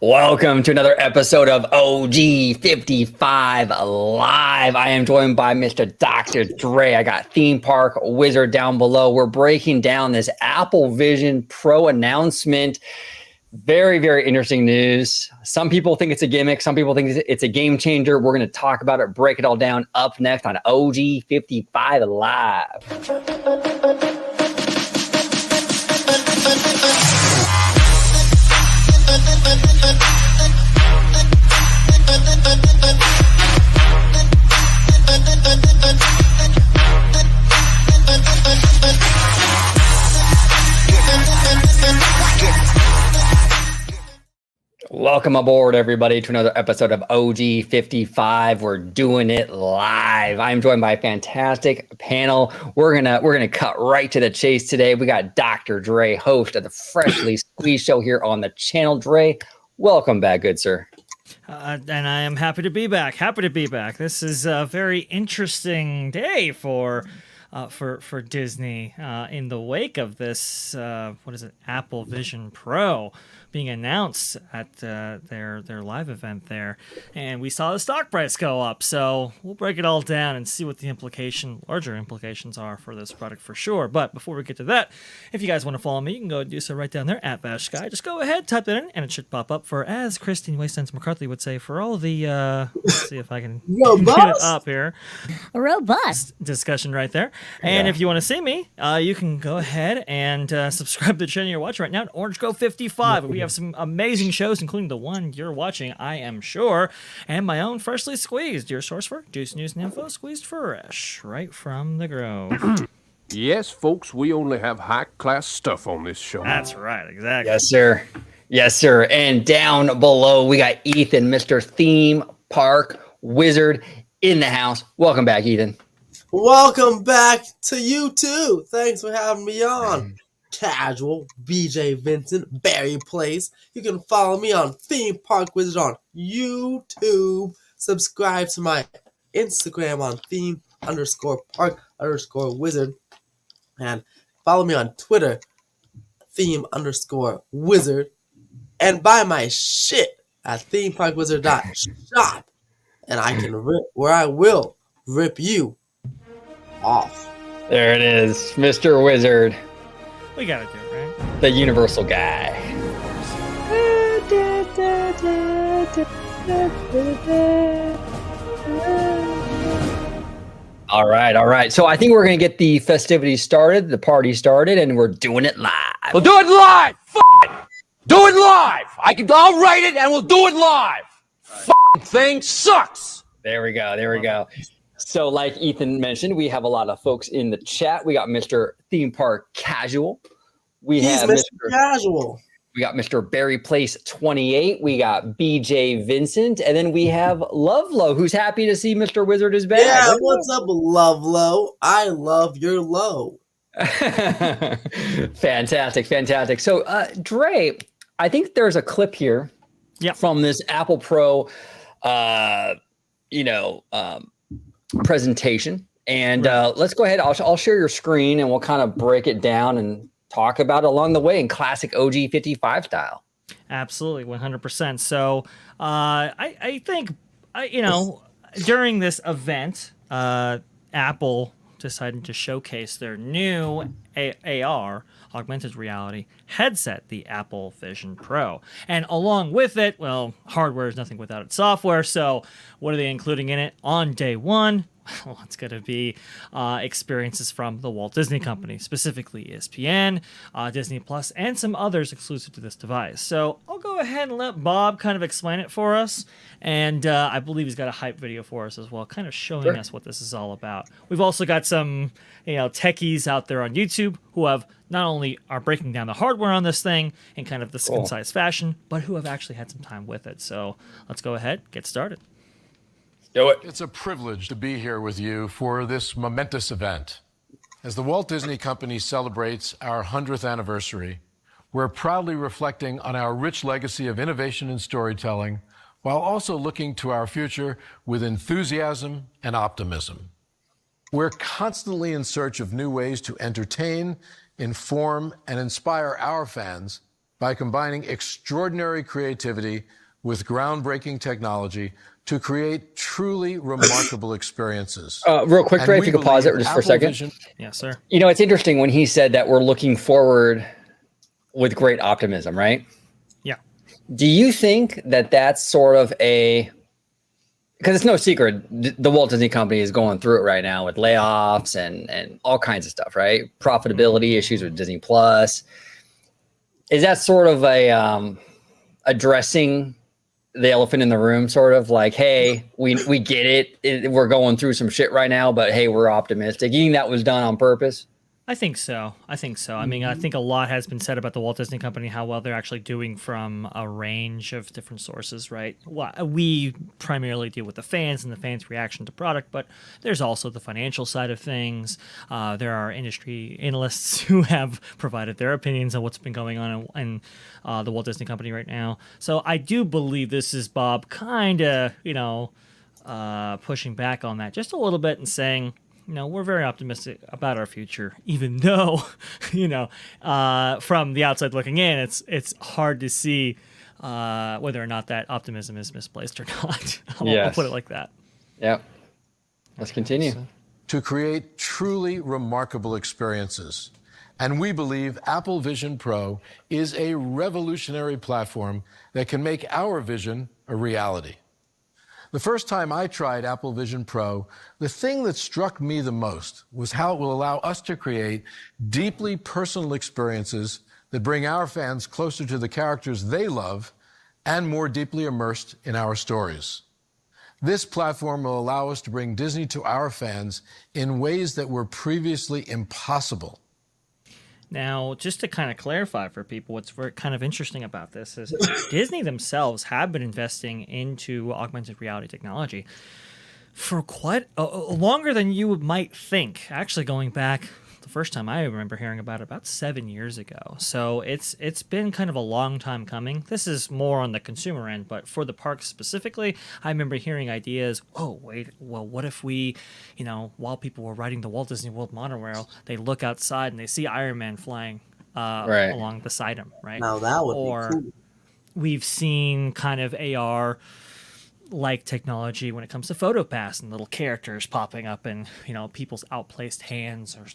Welcome to another episode of OG55 Live. I am joined by Mr. Dr. Dre. I got Theme Park Wizard down below. We're breaking down this Apple Vision Pro announcement. Very, very interesting news. Some people think it's a gimmick. Some people think it's a game changer. We're going to talk about it, break it all down up next on OG55 Live. Welcome aboard, everybody, to another episode of OG55. We're doing it live. I'm joined by a fantastic panel. We're gonna cut right to the chase today. We got Dr. Dre, host of the Freshly Squeezed show here on the channel. Dre, welcome back, good sir. And I am happy to be back. This is a very interesting day for Disney in the wake of this. What is it? Apple Vision Pro being announced at their live event there, and we saw the stock price go up. So we'll break it all down and see what the larger implications are for this product for sure. But before we get to that, if you guys want to follow me, you can go and do so right down there at VashSky. Just go ahead, type that in, and it should pop up for, as Christine Waysense McCarthy would say, for all the let's see if I can get it up here. A robust Discussion right there. And if you want to see me, you can go ahead and subscribe to the channel you're watching right now, Orange Go 55. We have some amazing shows, including the one you're watching, I am sure, and my own Freshly Squeezed, your source for juice, news, and info, squeezed fresh, right from the Grove. Yes, folks, we only have high-class stuff on this show. That's right, exactly. Yes, sir. Yes, sir. And down below, we got Ethan, Mr. Theme Park Wizard, in the house. Welcome back, Ethan. Welcome back to you too. Thanks for having me on. Casual, BJ Vincent, Barry Place. You can follow me on Theme Park Wizard on YouTube. Subscribe to my Instagram on theme_park_wizard. And follow me on Twitter, theme_wizard. And buy my shit at themeparkwizard.shop. And I will rip you off. There it is, Mr. Wizard. We gotta do it, right? The universal guy. All right. So I think we're going to get the festivities started, the party started, and we're doing it live. We'll do it live! F*** it! Do it live! I'll write it and we'll do it live! F***ing thing sucks! There we go. So like Ethan mentioned, we have a lot of folks in the chat. We got Mr. Theme Park Casual. He's Mr. Casual. We got Mr. Barry Place 28. We got BJ Vincent. And then we have Lovelo, who's happy to see Mr. Wizard is back. Yeah, what's up, Lovelo? I love your low. Fantastic. So, Dre, I think there's a clip here from this Apple Pro, presentation. And let's go ahead. I'll share your screen and we'll kind of break it down and talk about it along the way in classic OG55 style. Absolutely, 100%. So I think, during this event, Apple decided to showcase their new AR, augmented reality headset, the Apple Vision Pro. And along with it, well, hardware is nothing without its software. So what are they including in it on day one? Well, it's going to be experiences from the Walt Disney Company, specifically ESPN, Disney Plus, and some others exclusive to this device. So I'll go ahead and let Bob kind of explain it for us. And I believe he's got a hype video for us as well, kind of showing us what this is all about. We've also got some, techies out there on YouTube who have not only are breaking down the hardware on this thing in kind of this concise fashion, but who have actually had some time with it. So let's go ahead, get started. Do it. It's a privilege to be here with you for this momentous event. As the Walt Disney Company celebrates our 100th anniversary, we're proudly reflecting on our rich legacy of innovation and storytelling, while also looking to our future with enthusiasm and optimism. We're constantly in search of new ways to entertain, inform, and inspire our fans by combining extraordinary creativity with groundbreaking technology to create truly remarkable experiences. Real quick, And Dre, we if you could pause it believe just for a Apple second. Vision- Yes, sir. You know, it's interesting when he said that we're looking forward with great optimism, right? Yeah. Do you think that that's sort of because it's no secret, the Walt Disney Company is going through it right now with layoffs and all kinds of stuff, right? Profitability issues with Disney Plus. Is that sort of addressing the elephant in the room, sort of like, hey, we get it. We're going through some shit right now, but hey, we're optimistic. You think that was done on purpose? I think so. I mean, I think a lot has been said about the Walt Disney Company, how well they're actually doing from a range of different sources, right? Well, we primarily deal with the fans and the fans' reaction to product, but there's also the financial side of things. There are industry analysts who have provided their opinions on what's been going on in the Walt Disney Company right now. So I do believe this is Bob kind of, pushing back on that just a little bit and saying, we're very optimistic about our future, even though, from the outside looking in, it's hard to see whether or not that optimism is misplaced or not. I'll put it like that. Yeah. Let's continue. To create truly remarkable experiences. And we believe Apple Vision Pro is a revolutionary platform that can make our vision a reality. The first time I tried Apple Vision Pro, the thing that struck me the most was how it will allow us to create deeply personal experiences that bring our fans closer to the characters they love and more deeply immersed in our stories. This platform will allow us to bring Disney to our fans in ways that were previously impossible. Now, just to kind of clarify for people, what's kind of interesting about this is Disney themselves have been investing into augmented reality technology for quite longer than you might think. Actually, going back, the first time I remember hearing about it, about 7 years ago. So it's been kind of a long time coming. This is more on the consumer end, but for the parks specifically, I remember hearing ideas. Oh, wait, well, what if we, while people were riding the Walt Disney World monorail, they look outside and they see Iron Man flying along beside him, right? Now that would be cool. We've seen kind of AR like technology when it comes to PhotoPass and little characters popping up in people's outplaced hands or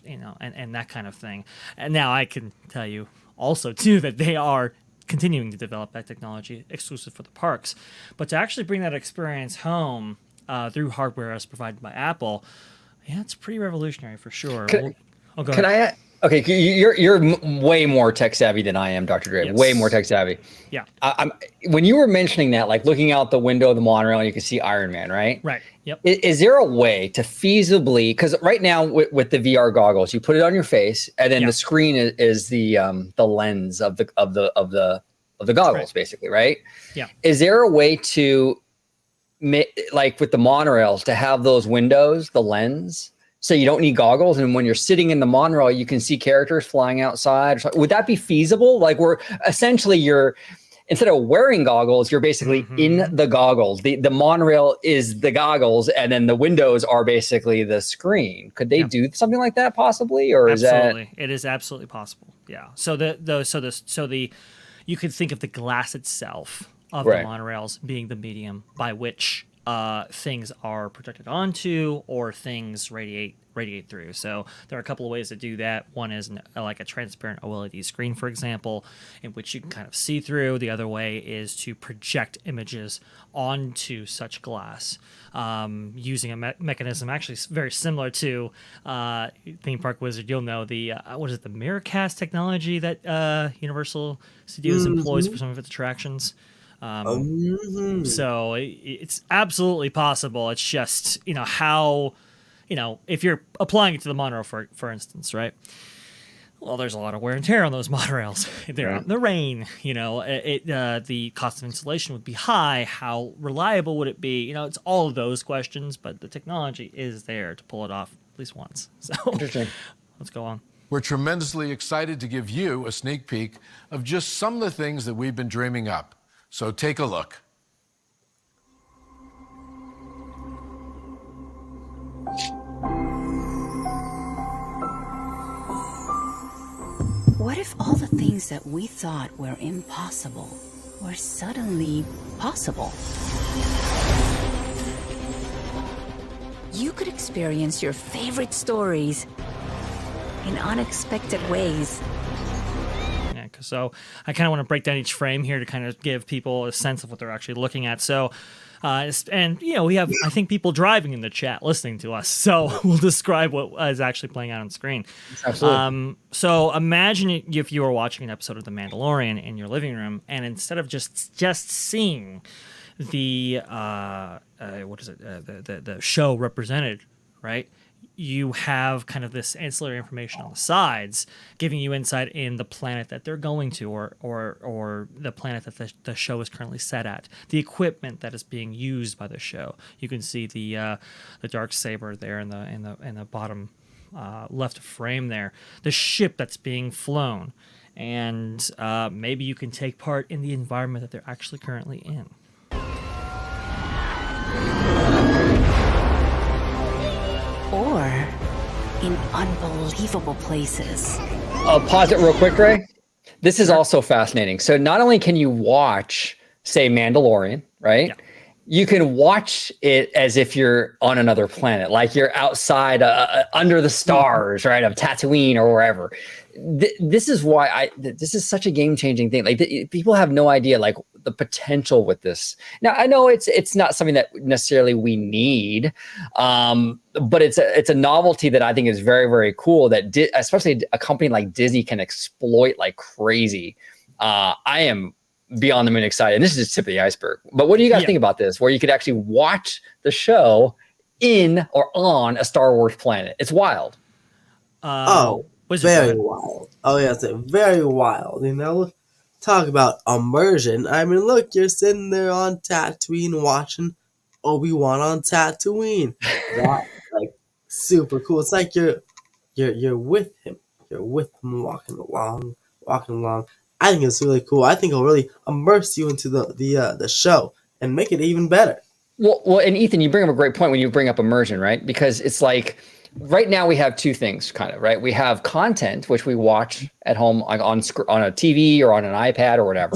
and that kind of thing. And now I can tell you also too that they are continuing to develop that technology exclusive for the parks, but to actually bring that experience home through hardware as provided by Apple, it's pretty revolutionary for sure. Go ahead. Okay, you're way more tech savvy than I am, Dr. Dre. Yes. Way more tech savvy. Yeah. When you were mentioning that, like looking out the window of the monorail, and you can see Iron Man, right? Right. Yep. Is there a way to feasibly? Because right now with the VR goggles, you put it on your face, and then the screen is the lens of the goggles, basically, right? Yeah. Is there a way to, like with the monorails, to have those windows, the lens? So you don't need goggles, and when you're sitting in the monorail, you can see characters flying outside. Would that be feasible? Like instead of wearing goggles, you're basically in the goggles. The monorail is the goggles, and then the windows are basically the screen. Could they do something like that possibly, or absolutely. It is absolutely possible. Yeah. So you could think of the glass itself of the monorails being the medium by which things are projected onto or things radiate through. So there are a couple of ways to do that. One is like a transparent OLED screen, for example, in which you can kind of see through. The other way is to project images onto such glass using a mechanism actually very similar to Theme Park Wizard. You'll know the the Miracast technology that Universal Studios employs for some of its attractions. So it's absolutely possible. It's just, how, if you're applying it to the monorail, for instance, right? Well, there's a lot of wear and tear on those monorails. They're out in the rain, the cost of installation would be high. How reliable would it be? It's all of those questions, but the technology is there to pull it off at least once. So interesting. Let's go on. We're tremendously excited to give you a sneak peek of just some of the things that we've been dreaming up. So take a look. What if all the things that we thought were impossible were suddenly possible? You could experience your favorite stories in unexpected ways. Yeah, so I kind of want to break down each frame here to kind of give people a sense of what they're actually looking at. So, and we have, I think, people driving in the chat listening to us. So we'll describe what is actually playing out on screen. Absolutely. So imagine if you were watching an episode of The Mandalorian in your living room, and instead of just seeing the the show represented, right? You have kind of this ancillary information on the sides, giving you insight in the planet that they're going to, or the planet that the show is currently set at, the equipment that is being used by the show. You can see the dark saber there in the bottom left frame there, the ship that's being flown, and maybe you can take part in the environment that they're actually currently in. Or in unbelievable places. I'll pause it real quick, Ray. This is also fascinating. So not only can you watch, say, Mandalorian, right? Yeah. You can watch it as if you're on another planet, like you're outside under the stars, right, of Tatooine or wherever. This is why this is such a game-changing thing. Like people have no idea, like the potential with this. Now I know it's not something that necessarily we need, but it's a novelty that I think is very, very cool. That especially a company like Disney can exploit like crazy. I am beyond the moon excited. And this is just tip of the iceberg. But what do you guys think about this? Where you could actually watch the show in or on a Star Wars planet. It's wild. Very wild. Oh yeah, it's very wild. Talk about immersion. I mean, look, you're sitting there on Tatooine watching Obi-Wan on Tatooine. That's like super cool. It's like you're with him. You're with him walking along. I think it's really cool. I think it'll really immerse you into the show and make it even better. Well, and Ethan, you bring up a great point when you bring up immersion, right? Because it's like right now we have two things, kind of, right? We have content which we watch at home, like on a TV or on an iPad or whatever,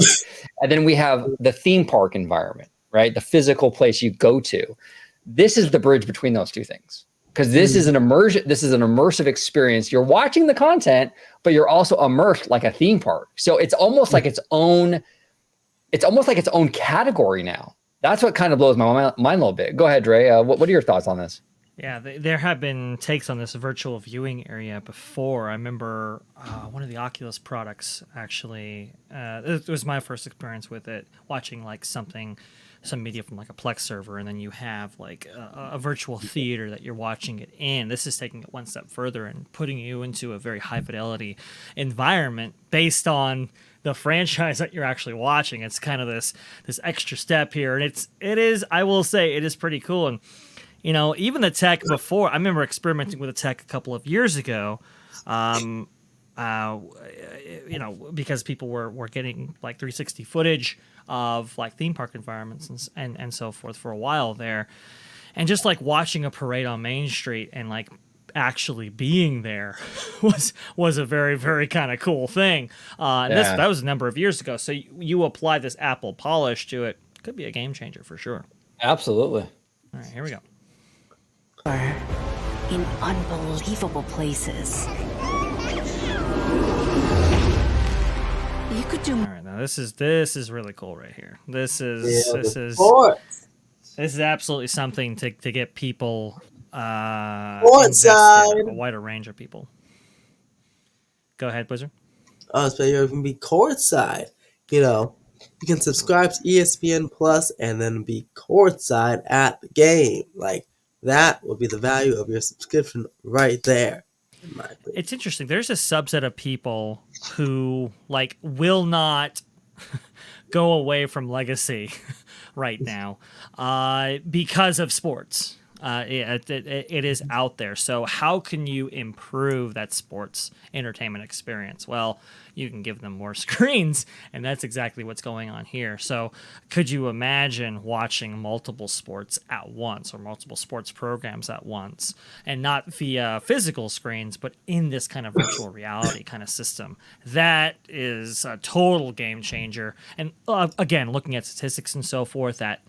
and then we have the theme park environment, right? The physical place you go to. This is the bridge between those two things. Because this is an immersion. This is an immersive experience. You're watching the content, but you're also immersed like a theme park. So it's almost like its own. It's almost like its own category now. That's what kind of blows my mind a little bit. Go ahead, Dre. What are your thoughts on this? Yeah, there have been takes on this virtual viewing area before. I remember one of the Oculus products actually. It was my first experience with it, watching like some media from like a Plex server, and then you have like a virtual theater that you're watching it in. This is taking it one step further and putting you into a very high fidelity environment based on the franchise that you're actually watching. It's kind of this extra step here, and it is I will say it is pretty cool. And even the tech before, I remember experimenting with the tech a couple of years ago. Because people were getting like 360 footage of like theme park environments and so forth for a while there, and just like watching a parade on Main Street and like actually being there was a very, very kind of cool thing. That was a number of years ago. So you apply this Apple polish to it, could be a game changer for sure. Absolutely. All right, here we go. In unbelievable places. You could do. All right, now this is really cool right here. This is absolutely something to get people invested, a wider range of people. Go ahead, Blizzard. So you can be courtside. You can subscribe to ESPN Plus and then be courtside at the game. Like that will be the value of your subscription right there. It's interesting. There's a subset of people who like will not go away from Legacy right now because of sports. It is out there. So how can you improve that sports entertainment experience? Well, you can give them more screens, and that's exactly what's going on here. So could you imagine watching multiple sports at once or multiple sports programs at once, and not via physical screens, but in this kind of virtual reality kind of system? That is a total game changer. And again, looking at statistics and so forth, that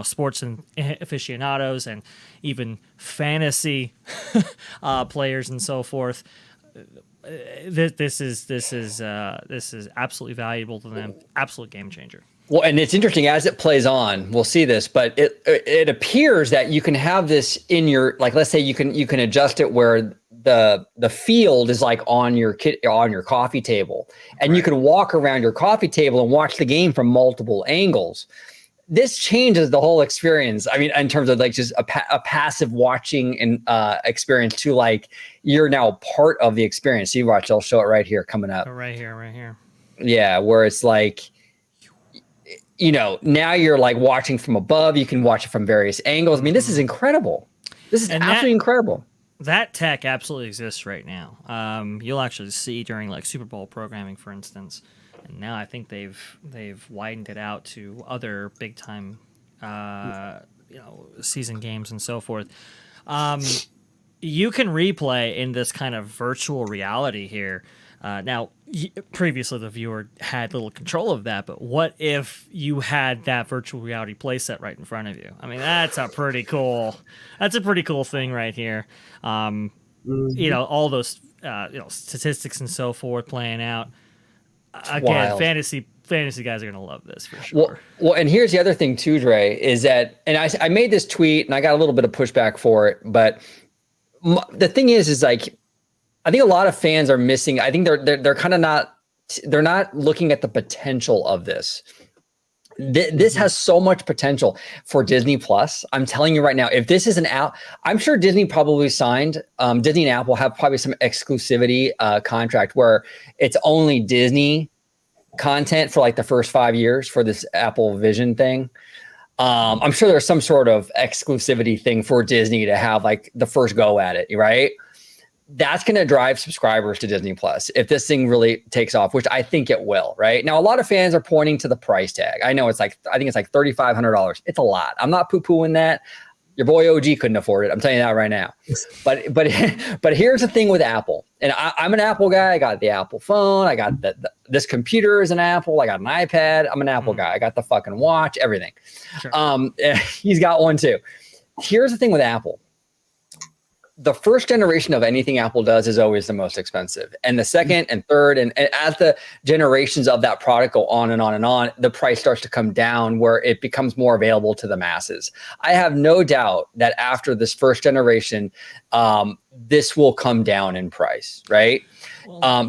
sports and aficionados and even fantasy players and so forth, this is absolutely valuable to them. Absolute game changer. Well, and it's interesting as it plays on. We'll see this, but it appears that you can have this in your, like, let's say you can adjust it where the field is like on your coffee table, and you can walk around your coffee table and watch the game from multiple angles. This changes the whole experience. I mean, in terms of like just a passive watching and experience to like you're now part of the experience. You watch, I'll show it right here coming up. Right here. Yeah, where it's like, now you're like watching from above. You can watch it from various angles. I mean, this is incredible. This is absolutely incredible. That tech absolutely exists right now. You'll actually see during like Super Bowl programming, for instance. And now I think they've widened it out to other big time, season games and so forth. You can replay in this kind of virtual reality here. Now, previously the viewer had little control of that, but what if you had that virtual reality playset right in front of you? I mean, that's a pretty cool thing right here. All those statistics and so forth playing out. Again, Wild. fantasy guys are gonna love this for sure. Well, and here's the other thing too, Dre, is that, and I made this tweet and I got a little bit of pushback for it, but the thing is like, I think a lot of fans are missing. I think they're kind of not looking at the potential of this. This has so much potential for Disney Plus. I'm telling you right now, if this is an app, I'm sure Disney probably signed, Disney and Apple have probably some exclusivity contract where it's only Disney content for like the first 5 years for this Apple Vision thing. I'm sure there's some sort of exclusivity thing for Disney to have like the first go at it, right? That's going to drive subscribers to Disney Plus if this thing really takes off, which I think it will. Right now, a lot of fans are pointing to the price tag. I know I think it's like $3,500. It's a lot. I'm not poo-pooing that. Your boy OG couldn't afford it. I'm telling you that right now. But here's the thing with Apple, and I'm an Apple guy. I got the Apple phone. I got this computer is an Apple. I got an iPad. I'm an Apple guy. I got the fucking watch. Everything. Sure. He's got one too. Here's the thing with Apple. The first generation of anything Apple does is always the most expensive. And the second and third, and as the generations of that product go on and on and on, the price starts to come down where it becomes more available to the masses. I have no doubt that after this first generation, this will come down in price, right?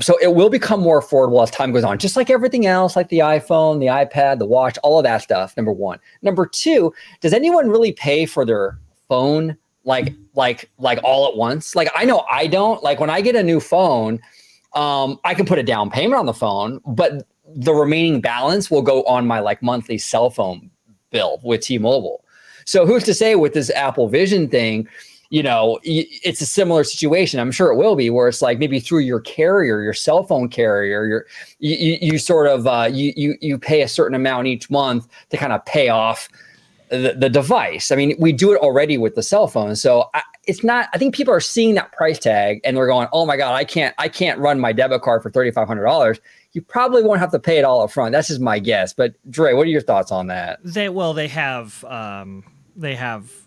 So it will become more affordable as time goes on, just like everything else, like the iPhone, the iPad, the watch, all of that stuff, number one. Number two, does anyone really pay for their phone like all at once? Like, I know I don't. Like, when I get a new phone, I can put a down payment on the phone, but the remaining balance will go on my like monthly cell phone bill with T-Mobile. So who's to say with this Apple Vision thing, it's a similar situation. I'm sure it will be, where it's like maybe through your carrier, your cell phone carrier, you sort of you pay a certain amount each month to kind of pay off the device. I mean, we do it already with the cell phone. So I think people are seeing that price tag and they're going, oh my God, I can't run my debit card for $3,500. You probably won't have to pay it all up front. That's just my guess. But Dre, what are your thoughts on that? They have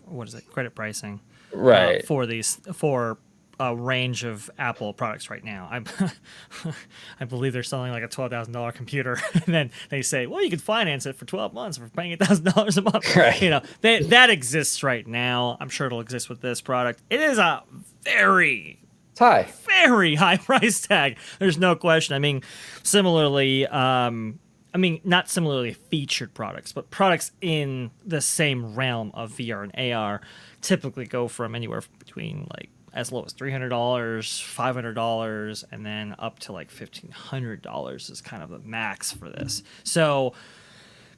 what is it? Credit pricing, right? For a range of Apple products right now. I believe they're selling like a $12,000 computer, and then they say, well, you can finance it for 12 months for paying $1,000 a month. Right. That exists right now. I'm sure it'll exist with this product. It is a very high price tag. There's no question. I mean, similarly, not similarly featured products, but products in the same realm of VR and AR typically go from anywhere between like as low as $300, $500, and then up to like $1,500 is kind of the max for this. So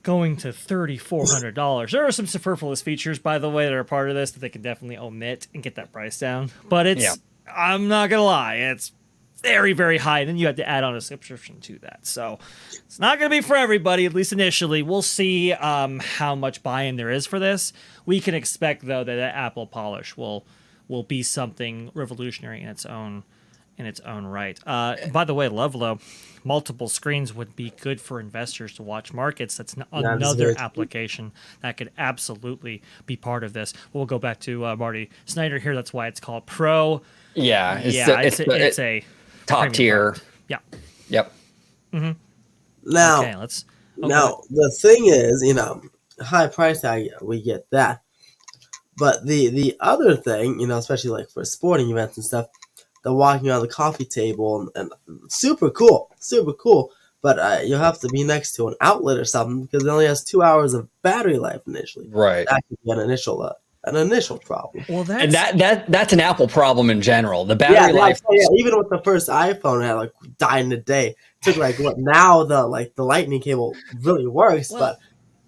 going to $3,400. There are some superfluous features, by the way, that are part of this that they could definitely omit and get that price down. But it's, I'm not gonna lie, it's very, very high. And then you have to add on a subscription to that. So it's not gonna be for everybody, at least initially. We'll see how much buy-in there is for this. We can expect though that Apple Polish will be something revolutionary in its own right. By the way, Lovelo, multiple screens would be good for investors to watch markets. That's another application that could absolutely be part of this. We'll go back to Marty Snyder here. That's why it's called Pro. Yeah, it's a top tier. Product. Yeah. Yep. Mm-hmm. Now, now the thing is, high price tag, we get that. But the other thing, especially like for sporting events and stuff, the walking around the coffee table and super cool. But you'll have to be next to an outlet or something because it only has 2 hours of battery life initially. Right. That could be an initial problem. Well, that's an Apple problem in general. The battery life. Even with the first iPhone, it had died in a day. It took now the lightning cable really works, but.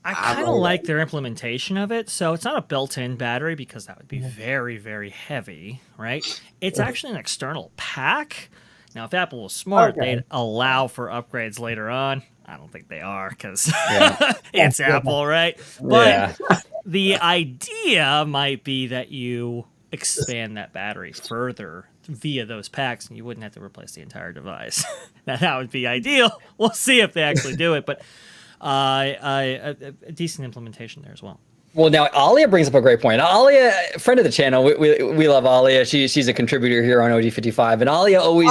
I kind of like their implementation of it. So it's not a built-in battery because that would be very, very heavy, right? It's actually an external pack. Now, if Apple was smart, they'd allow for upgrades later on. I don't think they are because it's Apple, right? But the idea might be that you expand that battery further via those packs and you wouldn't have to replace the entire device. That would be ideal. We'll see if they actually do it, but... a decent implementation there as well. Well, now Alia brings up a great point. Alia, friend of the channel, we love Alia. She's a contributor here on OG55, and Alia always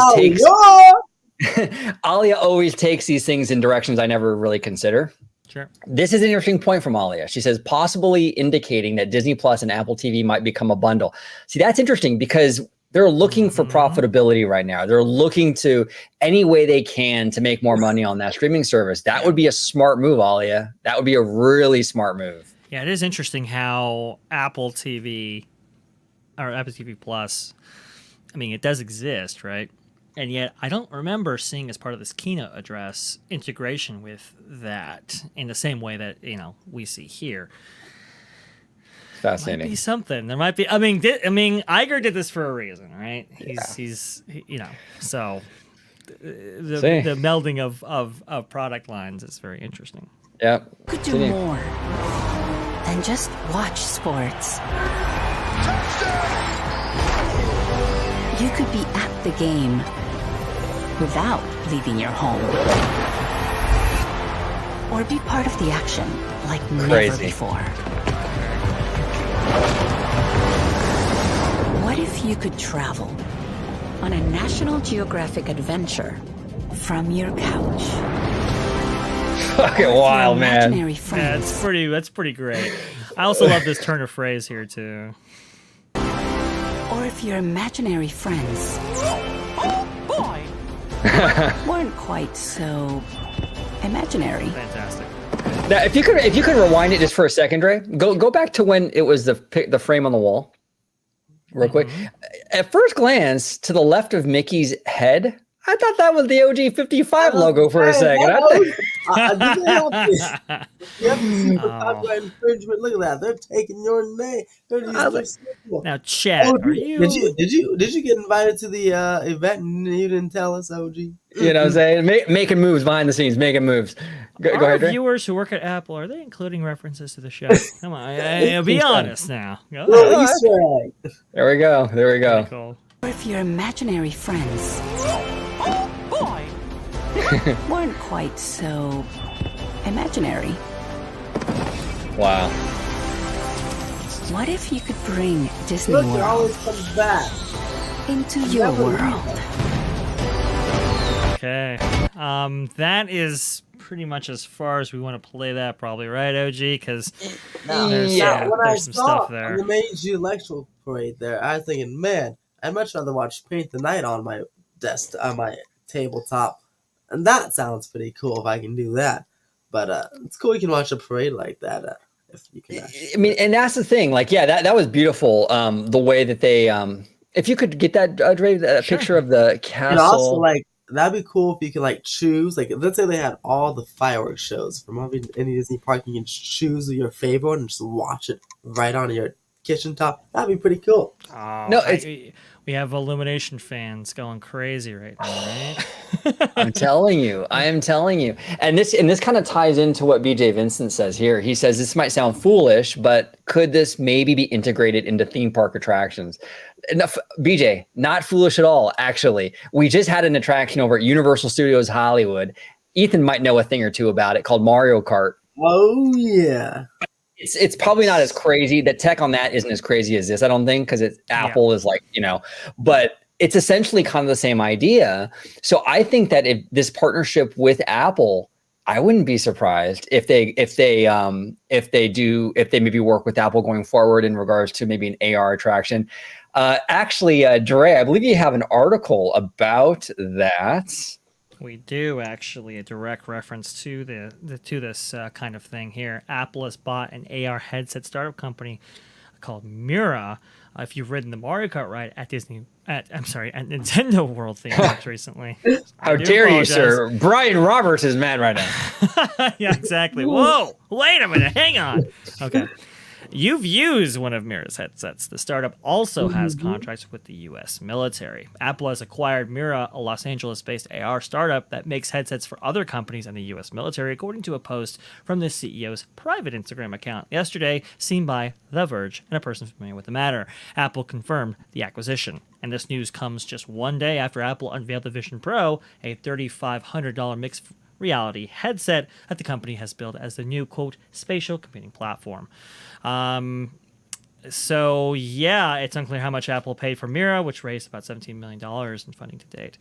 Alia always takes these things in directions I never really consider. Sure. This is an interesting point from Alia. She says possibly indicating that Disney Plus and Apple TV might become a bundle. See, that's interesting because they're looking for profitability right now. They're looking to any way they can to make more money on that streaming service. That would be a smart move, Alia. That would be a really smart move. Yeah, it is interesting how Apple TV or Apple TV Plus, I mean, it does exist, right? And yet I don't remember seeing as part of this keynote address integration with that in the same way that, we see here. Fascinating. Might be something. There might be. I mean, Iger did this for a reason, right? He's so the melding of product lines is very interesting. Yeah. Could do more than just watch sports. You could be at the game without leaving your home, or be part of the action like never before. What if you could travel on a National Geographic adventure from your couch? Fucking wild, man. Yeah, that's pretty great. I also love this turn of phrase here too. Or if your imaginary friends weren't quite so imaginary. Fantastic. Now, if you could rewind it just for a second, Dre, go back to when it was the frame on the wall, real quick. At first glance, to the left of Mickey's head, I thought that was the OG55 logo for a second. Copyright infringement. Look at that. They're taking your name. Now, Chad, are you? Did you get invited to the event and you didn't tell us, OG? You know what I'm saying? Making moves behind the scenes, making moves. Go ahead, Dre. Viewers who work at Apple, are they including references to the show? Come on, be honest now. There we go. Cool. Or if your imaginary friends weren't quite so imaginary. Wow. What if you could bring Disney Look, World it always comes back into your world? Okay. That is pretty much as far as we want to play that, probably, right, OG? Because there's some stuff there. The Meiji Electrical Parade there, I was thinking, man, I'd much rather watch Paint the Night on my my tabletop. And that sounds pretty cool if I can do that. But it's cool you can watch a parade like that. If you can. I mean, and that's the thing. Like, yeah, that was beautiful. The way that they, if you could get that, Dre, that picture of the castle. And also, like, that'd be cool if you could like choose. Like, let's say they had all the fireworks shows from any Disney park. You can choose your favorite one and just watch it right on your kitchen top. That'd be pretty cool. Oh, No, we have Illumination fans going crazy right now, right? I'm telling you, I am telling you. And this kind of ties into what BJ Vincent says here. He says this might sound foolish, but could this maybe be integrated into theme park attractions? No, BJ, not foolish at all, actually. We just had an attraction over at Universal Studios Hollywood. Ethan might know a thing or two about it, called Mario Kart. Oh yeah. It's probably not as crazy. The tech on that isn't as crazy as this, I don't think, because Apple is like, but it's essentially kind of the same idea. So I think that if this partnership with Apple, I wouldn't be surprised if they maybe work with Apple going forward in regards to maybe an AR attraction. Actually, Dre, I believe you have an article about that. We do actually, a direct reference to this kind of thing here. Apple has bought an AR headset startup company called Mura. If you've ridden the Mario Kart ride at Nintendo World theme parks recently. How dare you, sir? Brian Roberts is mad right now. Yeah, exactly. Whoa, wait a minute, hang on. Okay. You've used one of Mira's headsets. The startup also has contracts with the U.S. military. Apple has acquired Mira, a Los Angeles-based AR startup that makes headsets for other companies and the U.S. military, according to a post from the CEO's private Instagram account yesterday, seen by The Verge and a person familiar with the matter. Apple confirmed the acquisition. And this news comes just one day after Apple unveiled the Vision Pro, a $3,500 mixed reality headset that the company has built as the new, quote, spatial computing platform. So yeah, it's unclear how much Apple paid for Mira, which raised about $17 million in funding to date.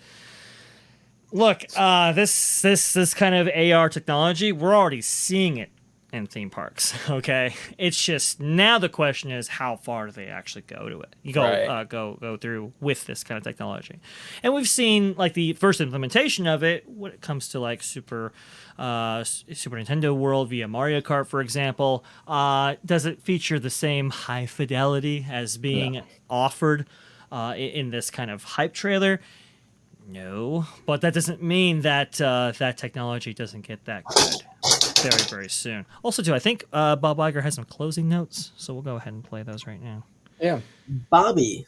Look, this kind of AR technology, we're already seeing it in theme parks. Okay, it's just now the question is how far do they actually go to it? You go through with this kind of technology, and we've seen like the first implementation of it when it comes to like Super Nintendo World via Mario Kart, for example. Does it feature the same high fidelity as being offered in this kind of hype trailer? No, but that doesn't mean that that technology doesn't get that good very, very soon. Also, too, I think Bob Iger has some closing notes, so we'll go ahead and play those right now. Yeah. Bobby.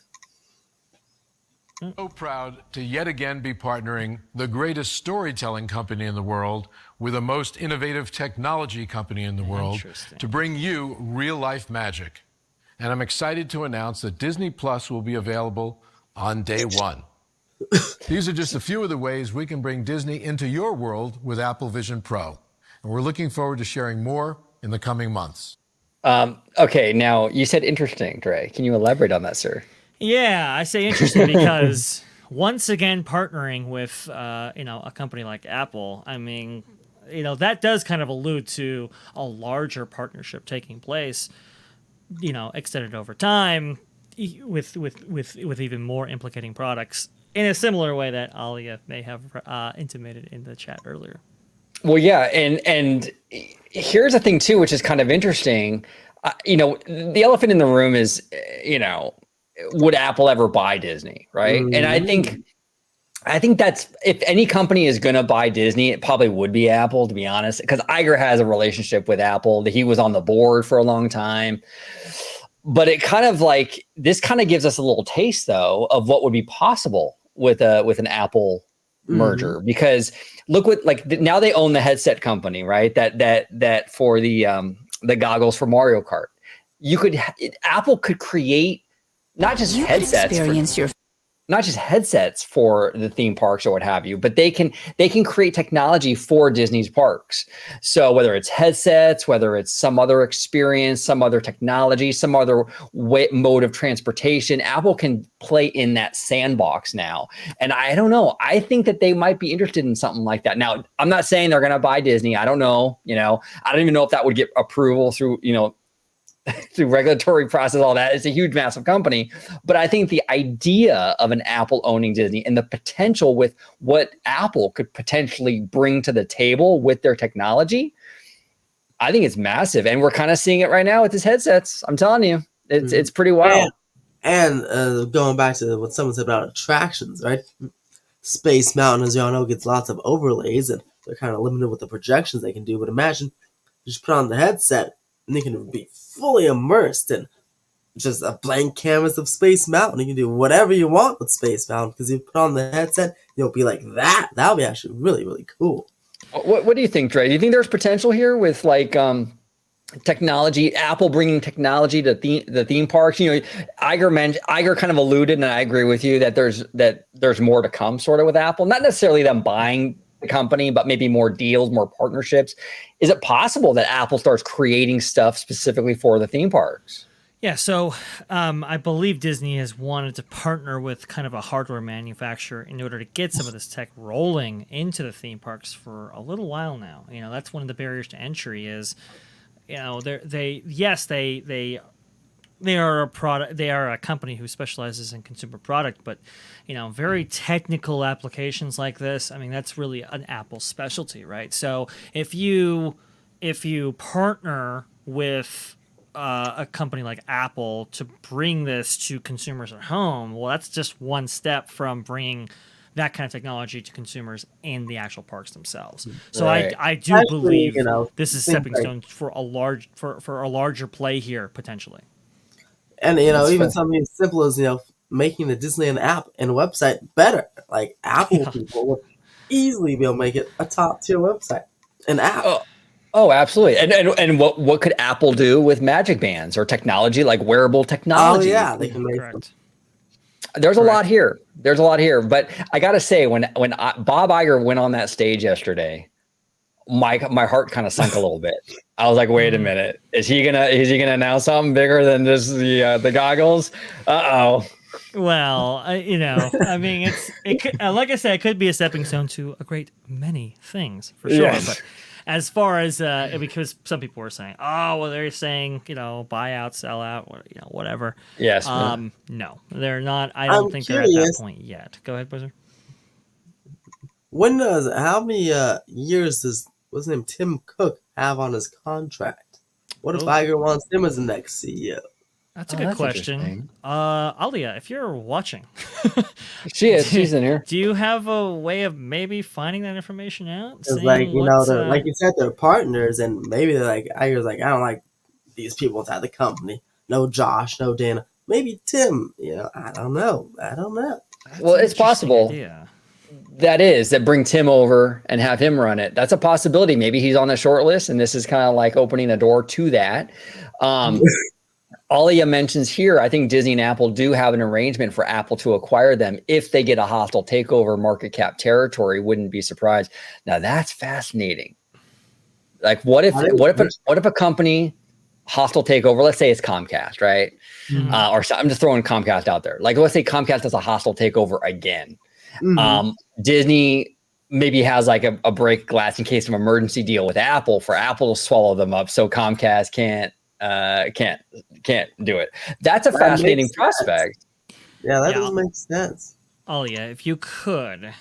So proud to yet again be partnering the greatest storytelling company in the world with the most innovative technology company in the world to bring you real-life magic. And I'm excited to announce that Disney Plus will be available on day one. These are just a few of the ways we can bring Disney into your world with Apple Vision Pro. And we're looking forward to sharing more in the coming months. Okay, now you said interesting, Dre. Can you elaborate on that, sir? Yeah, I say interesting because once again partnering with a company like Apple, I mean, that does kind of allude to a larger partnership taking place, extended over time with even more implicating products in a similar way that Alia may have intimated in the chat earlier. Well, yeah, and here's a thing too, which is kind of interesting. The elephant in the room is, would Apple ever buy Disney, right? And I think that's, if any company is going to buy Disney, it probably would be Apple, to be honest, because Iger has a relationship with Apple. He was on the board for a long time. But it kind of like, this kind of gives us a little taste, though, of what would be possible with an Apple merger, because look what, like, now they own the headset company, right? That for the goggles for Mario Kart. Apple could create not just headsets for the theme parks or what have you, but they can create technology for Disney's parks. So whether it's headsets, whether it's some other experience, some other technology, some other mode of transportation, Apple can play in that sandbox now. And I don't know, I think that they might be interested in something like that. Now, I'm not saying they're going to buy Disney. I don't know, I don't even know if that would get approval through, through regulatory process, all that. It's a huge, massive company. But I think the idea of an Apple owning Disney and the potential with what Apple could potentially bring to the table with their technology, I think it's massive. And we're kind of seeing it right now with these headsets. I'm telling you, it's pretty wild. And going back to what someone said about attractions, right? Space Mountain, as y'all know, gets lots of overlays, and they're kind of limited with the projections they can do. But imagine you just put on the headset, and you can be fully immersed in just a blank canvas of Space Mountain. You can do whatever you want with Space Mountain because you put on the headset, you'll be like that. That'll be actually really, really cool. What do you think, Dre? Do you think there's potential here with like technology, Apple bringing technology to the theme parks? You know, Iger kind of alluded, and I agree with you that there's more to come, sort of, with Apple. Not necessarily them buying the company, but maybe more deals, more partnerships. Is it possible that Apple starts creating stuff specifically for the theme parks? Yeah, so I believe Disney has wanted to partner with kind of a hardware manufacturer in order to get some of this tech rolling into the theme parks for a little while now. You know, that's one of the barriers to entry is, you know, they are a product, they are a company who specializes in consumer product, but, you know, very technical applications like this, I mean, that's really an Apple specialty, right? So if you partner with a company like Apple to bring this to consumers at home, well, that's just one step from bringing that kind of technology to consumers in the actual parks themselves. So Right. I do Actually, believe you know, this is stepping stone for a larger play here potentially. And, you know, That's even fair. something as simple as, you know, making the Disneyland app and website better. Like, Apple people would easily be able to make it a top tier website, an app. Oh, absolutely. And what could Apple do with Magic Bands or technology, like wearable Oh, technology? yeah, they can make them. Correct. There's a lot here. There's a lot here. But I got to say, when Bob Iger went on that stage yesterday, my heart kind of sunk a little bit. I was like, wait a minute. Is he gonna announce something bigger than just the goggles? Uh-oh. Well, you know, I mean, it could, like I said, it could be a stepping stone to a great many things for sure. Yes. But as far as because some people were saying, oh, well, they're saying, you know, buy out, sell out, or, you know, whatever. Yes. No, they're not. I don't I'm think they're at that curious. point yet. Go ahead, Buzzer. How many years does, what's his name, Tim Cook have on his contract? What if Oh. Iger wants him as the next CEO? That's a Oh, good that's question. interesting. Alia, if you're watching, She is. She's in here. do you have a way of maybe finding that information out? Because, Seeing like, you know, what's, like you said, they're partners, and maybe they're like, Iger's like, I don't like these people inside the company. No Josh, no Dana. Maybe Tim. You know, I don't know. that's Well, an it's interesting possible. idea. That bring Tim over and have him run it. That's a possibility. Maybe he's on the short list, and this is kind of like opening the door to that. Alia mentions here, I think Disney and Apple do have an arrangement for Apple to acquire them if they get a hostile takeover market cap territory. Wouldn't be surprised. Now that's fascinating. Like, what if a company hostile takeover? Let's say it's Comcast, right? I'm just throwing Comcast out there. Like, let's say Comcast does a hostile takeover again. Disney maybe has like a break glass in case of emergency deal with Apple for Apple to swallow them up, so Comcast can't do it. That's a fascinating makes sense. prospect. Yeah, that Yeah. does make sense. Alia, if you could,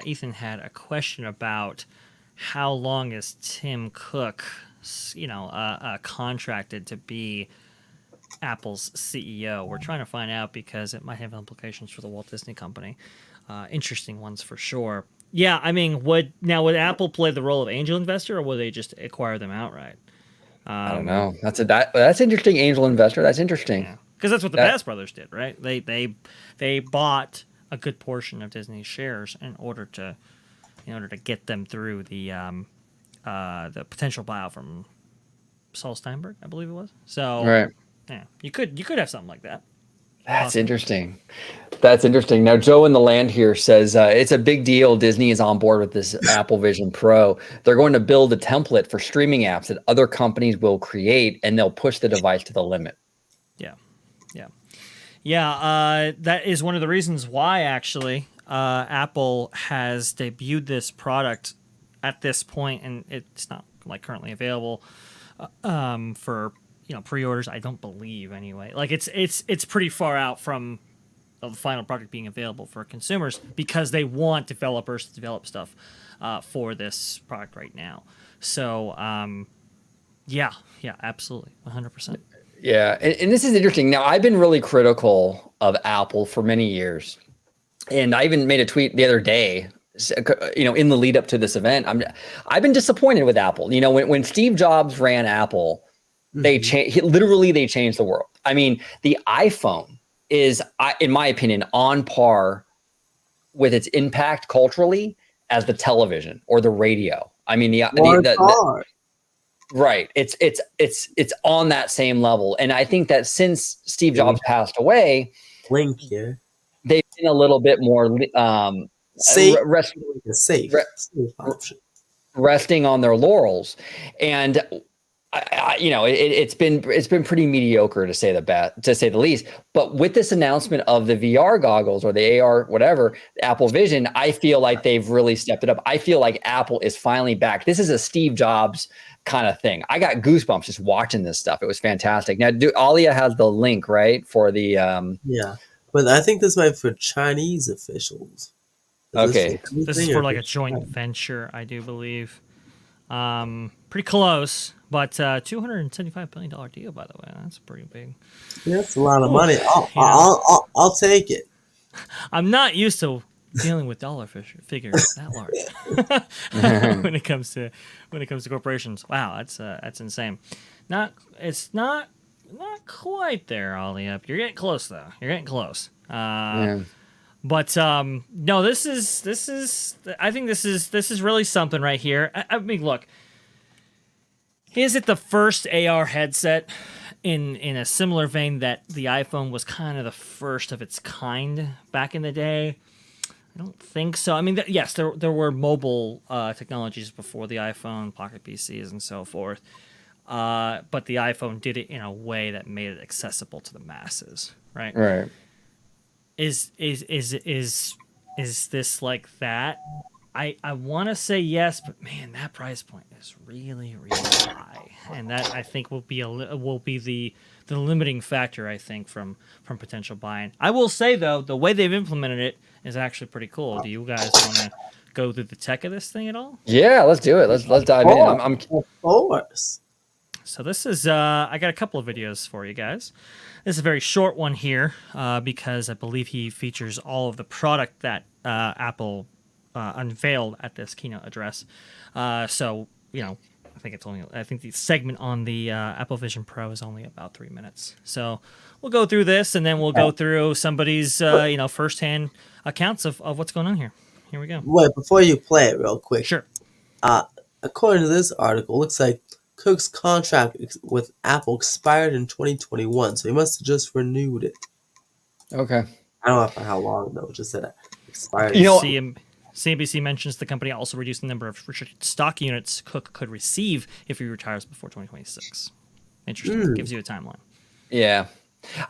Ethan had a question about how long is Tim Cook, you know, contracted to be Apple's CEO? We're trying to find out because it might have implications for the Walt Disney Company. Interesting ones for sure. Yeah, I mean, would Apple play the role of angel investor, or would they just acquire them outright? I don't know. That's interesting. Angel investor. That's interesting. Yeah, because that's what the Bass brothers did, right? They bought a good portion of Disney's shares in order to get them through the potential buyout from Saul Steinberg, I believe it was. So Right. yeah, you could have something like that. That's interesting. That's interesting. Now, Joe in the land here says it's a big deal. Disney is on board with this Apple Vision Pro. They're going to build a template for streaming apps that other companies will create, and they'll push the device to the limit. Yeah. That is one of the reasons why actually Apple has debuted this product at this point, and it's not like currently available for pre-orders. I don't believe anyway. Like it's pretty far out from the final product being available for consumers because they want developers to develop stuff for this product right now. So yeah, absolutely, 100%. Yeah, and this is interesting. Now, I've been really critical of Apple for many years. And I even made a tweet the other day, in the lead up to this event. I've been disappointed with Apple. When Steve Jobs ran Apple, they changed the world. I mean, the iPhone is, in my opinion, on par with its impact culturally as the television or the radio. I mean, right. It's on that same level. And I think that since Steve Jobs passed away, Link here. They've been a little bit more safe option. Resting on their laurels. And it's been pretty mediocre to say the least. But with this announcement of the VR goggles or the AR, whatever, Apple Vision, I feel like they've really stepped it up. I feel like Apple is finally back. This is a Steve Jobs kind of thing. I got goosebumps just watching this stuff. It was fantastic. Now, Alia has the link, right, for the yeah. But I think this might be for Chinese officials. Okay. This is for like a joint venture, I do believe. Pretty close, but $275 billion deal, by the way. That's pretty big. Yeah, that's a lot of money. I'll take it. I'm not used to dealing with dollar figures that large when it comes to corporations. Wow, that's insane. It's not quite there, Ollie. Up. You're getting close though. You're getting close. But no, this is. I think this is really something right here. I mean, look. Is it the first AR headset in a similar vein that the iPhone was kind of the first of its kind back in the day? I don't think so. I mean, yes, there were mobile technologies before the iPhone, pocket PCs, and so forth. But the iPhone did it in a way that made it accessible to the masses, right? Right. Is this like that? I want to say yes, but man, that price point is really, really high, and that I think will be the limiting factor. I think from potential buying. I will say though, the way they've implemented it is actually pretty cool. Do you guys want to go through the tech of this thing at all? Yeah, let's do it. Let's dive in. I'm of course. So this is I got a couple of videos for you guys. This is a very short one here because I believe he features all of the product that Apple unveiled at this keynote address. So I think the segment on the Apple Vision Pro is only about 3 minutes. So we'll go through this and then we'll go through somebody's firsthand accounts of what's going on here. Here we go. Wait, before you play it real quick. Sure. According to this article, it looks like Cook's contract with Apple expired in 2021, so he must have just renewed it. Okay. I don't know for how long though. Just said it expired. CNBC mentions the company also reduced the number of restricted stock units Cook could receive if he retires before 2026. Interesting. Gives you a timeline. Yeah.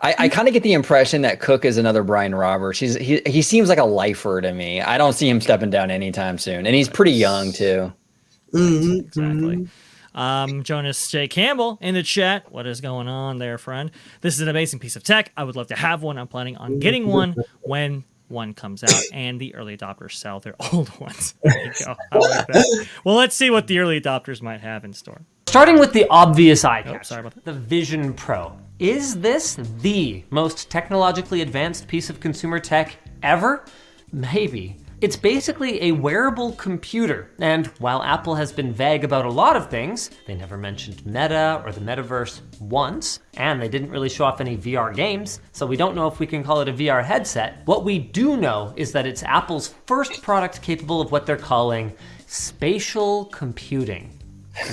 I kind of get the impression that Cook is another Brian Roberts. He seems like a lifer to me. I don't see him stepping down anytime soon, and he's pretty young too. Mm-hmm. Exactly. Jonas J. Campbell in the chat. What is going on there, friend? This is an amazing piece of tech. I would love to have one. I'm planning on getting one when one comes out and the early adopters sell their old ones. There you go. I like that. Well, let's see what the early adopters might have in store. Starting with the obvious eye catcher, sorry about that. the Vision Pro. Is this the most technologically advanced piece of consumer tech ever? Maybe. It's basically a wearable computer, and while Apple has been vague about a lot of things, they never mentioned Meta or the metaverse once, and they didn't really show off any VR games, so we don't know if we can call it a VR headset. What we do know is that it's Apple's first product capable of what they're calling spatial computing.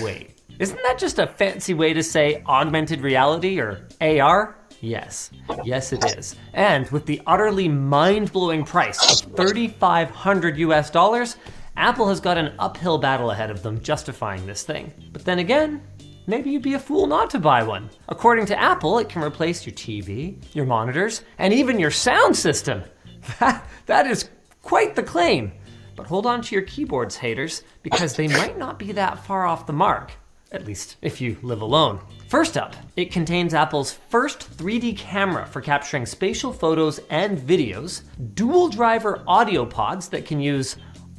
Wait, isn't that just a fancy way to say augmented reality or AR? Yes it is. And with the utterly mind-blowing price of $3,500 US, Apple has got an uphill battle ahead of them justifying this thing. But then again, maybe you'd be a fool not to buy one. According to Apple, it can replace your TV, your monitors, and even your sound system. That is quite the claim. But hold on to your keyboards, haters, because they might not be that far off the mark. At least if you live alone. First up, it contains Apple's first 3D camera for capturing spatial photos and videos, dual driver audio pods that can use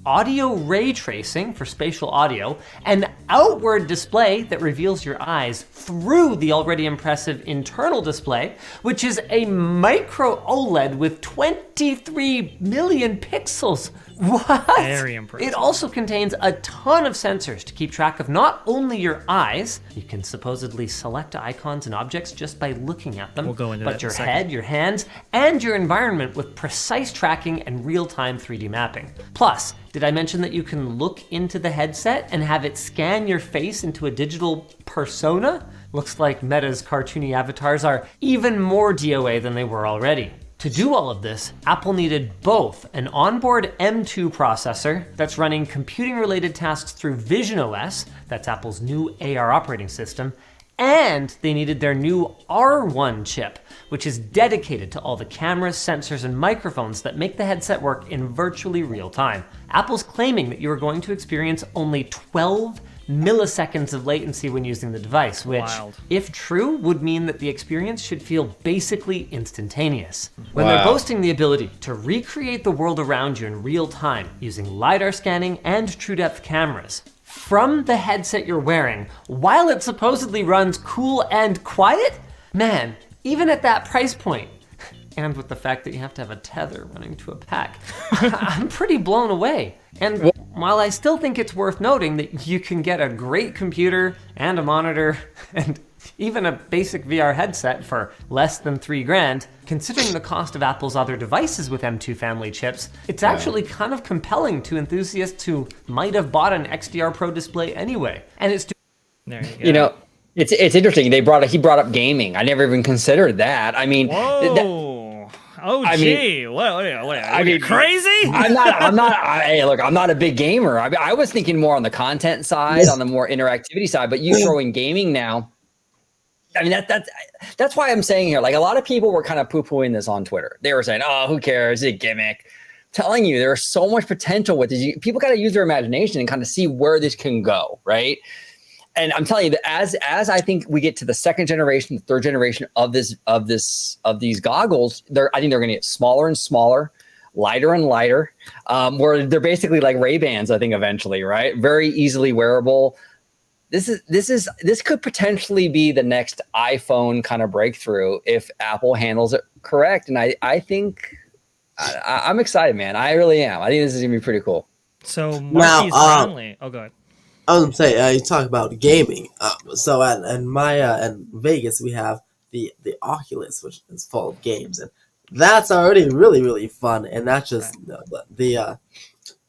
audio ray tracing for spatial audio, an outward display that reveals your eyes through the already impressive internal display, which is a micro OLED with 23 million pixels. What? Very impressive. It also contains a ton of sensors to keep track of not only your eyes, you can supposedly select icons and objects just by looking at them, We'll go into but that in your a second. head, your hands, and your environment with precise tracking and real-time 3D mapping. Plus, did I mention that you can look into the headset and have it scan your face into a digital persona? Looks like Meta's cartoony avatars are even more DOA than they were already. To do all of this, Apple needed both an onboard M2 processor that's running computing-related tasks through Vision OS, that's Apple's new AR operating system, and they needed their new R1 chip, which is dedicated to all the cameras, sensors, and microphones that make the headset work in virtually real time. Apple's claiming that you are going to experience only 12 milliseconds of latency when using the device, which, Wild. if true, would mean that the experience should feel basically instantaneous. When Wow. they're boasting the ability to recreate the world around you in real time using LiDAR scanning and true depth cameras from the headset you're wearing, while it supposedly runs cool and quiet, man, even at that price point, and with the fact that you have to have a tether running to a pack, I'm pretty blown away. And while I still think it's worth noting that you can get a great computer and a monitor and even a basic VR headset for less than $3,000, considering the cost of Apple's other devices with M2 family chips, it's actually kind of compelling to enthusiasts who might have bought an XDR Pro display anyway. And it's There you go. You know, it's interesting. He brought up gaming. I never even considered that. I mean, Whoa. Oh, I gee. What are you crazy? I'm not. Hey, look, I'm not a big gamer. I was thinking more on the content side, on the more interactivity side. But you throw in gaming now. I mean, that's why I'm saying here. Like, a lot of people were kind of poo-pooing this on Twitter. They were saying, "Oh, who cares? It's a gimmick." Telling you, there's so much potential with this. People got to use their imagination and kind of see where this can go, right? And I'm telling you that as I think we get to the second generation, the third generation of these goggles, I think they're going to get smaller and smaller, lighter and lighter, where they're basically like Ray-Bans, I think, eventually, right? Very easily wearable. This could potentially be the next iPhone kind of breakthrough if Apple handles it correct. And I think I'm excited, man. I really am. I think this is gonna be pretty cool. So Marquis Brownlee. Oh, go ahead. I was gonna say, you talk about gaming. So in Vegas, we have the Oculus, which is full of games, and that's already really, really fun. And that's just the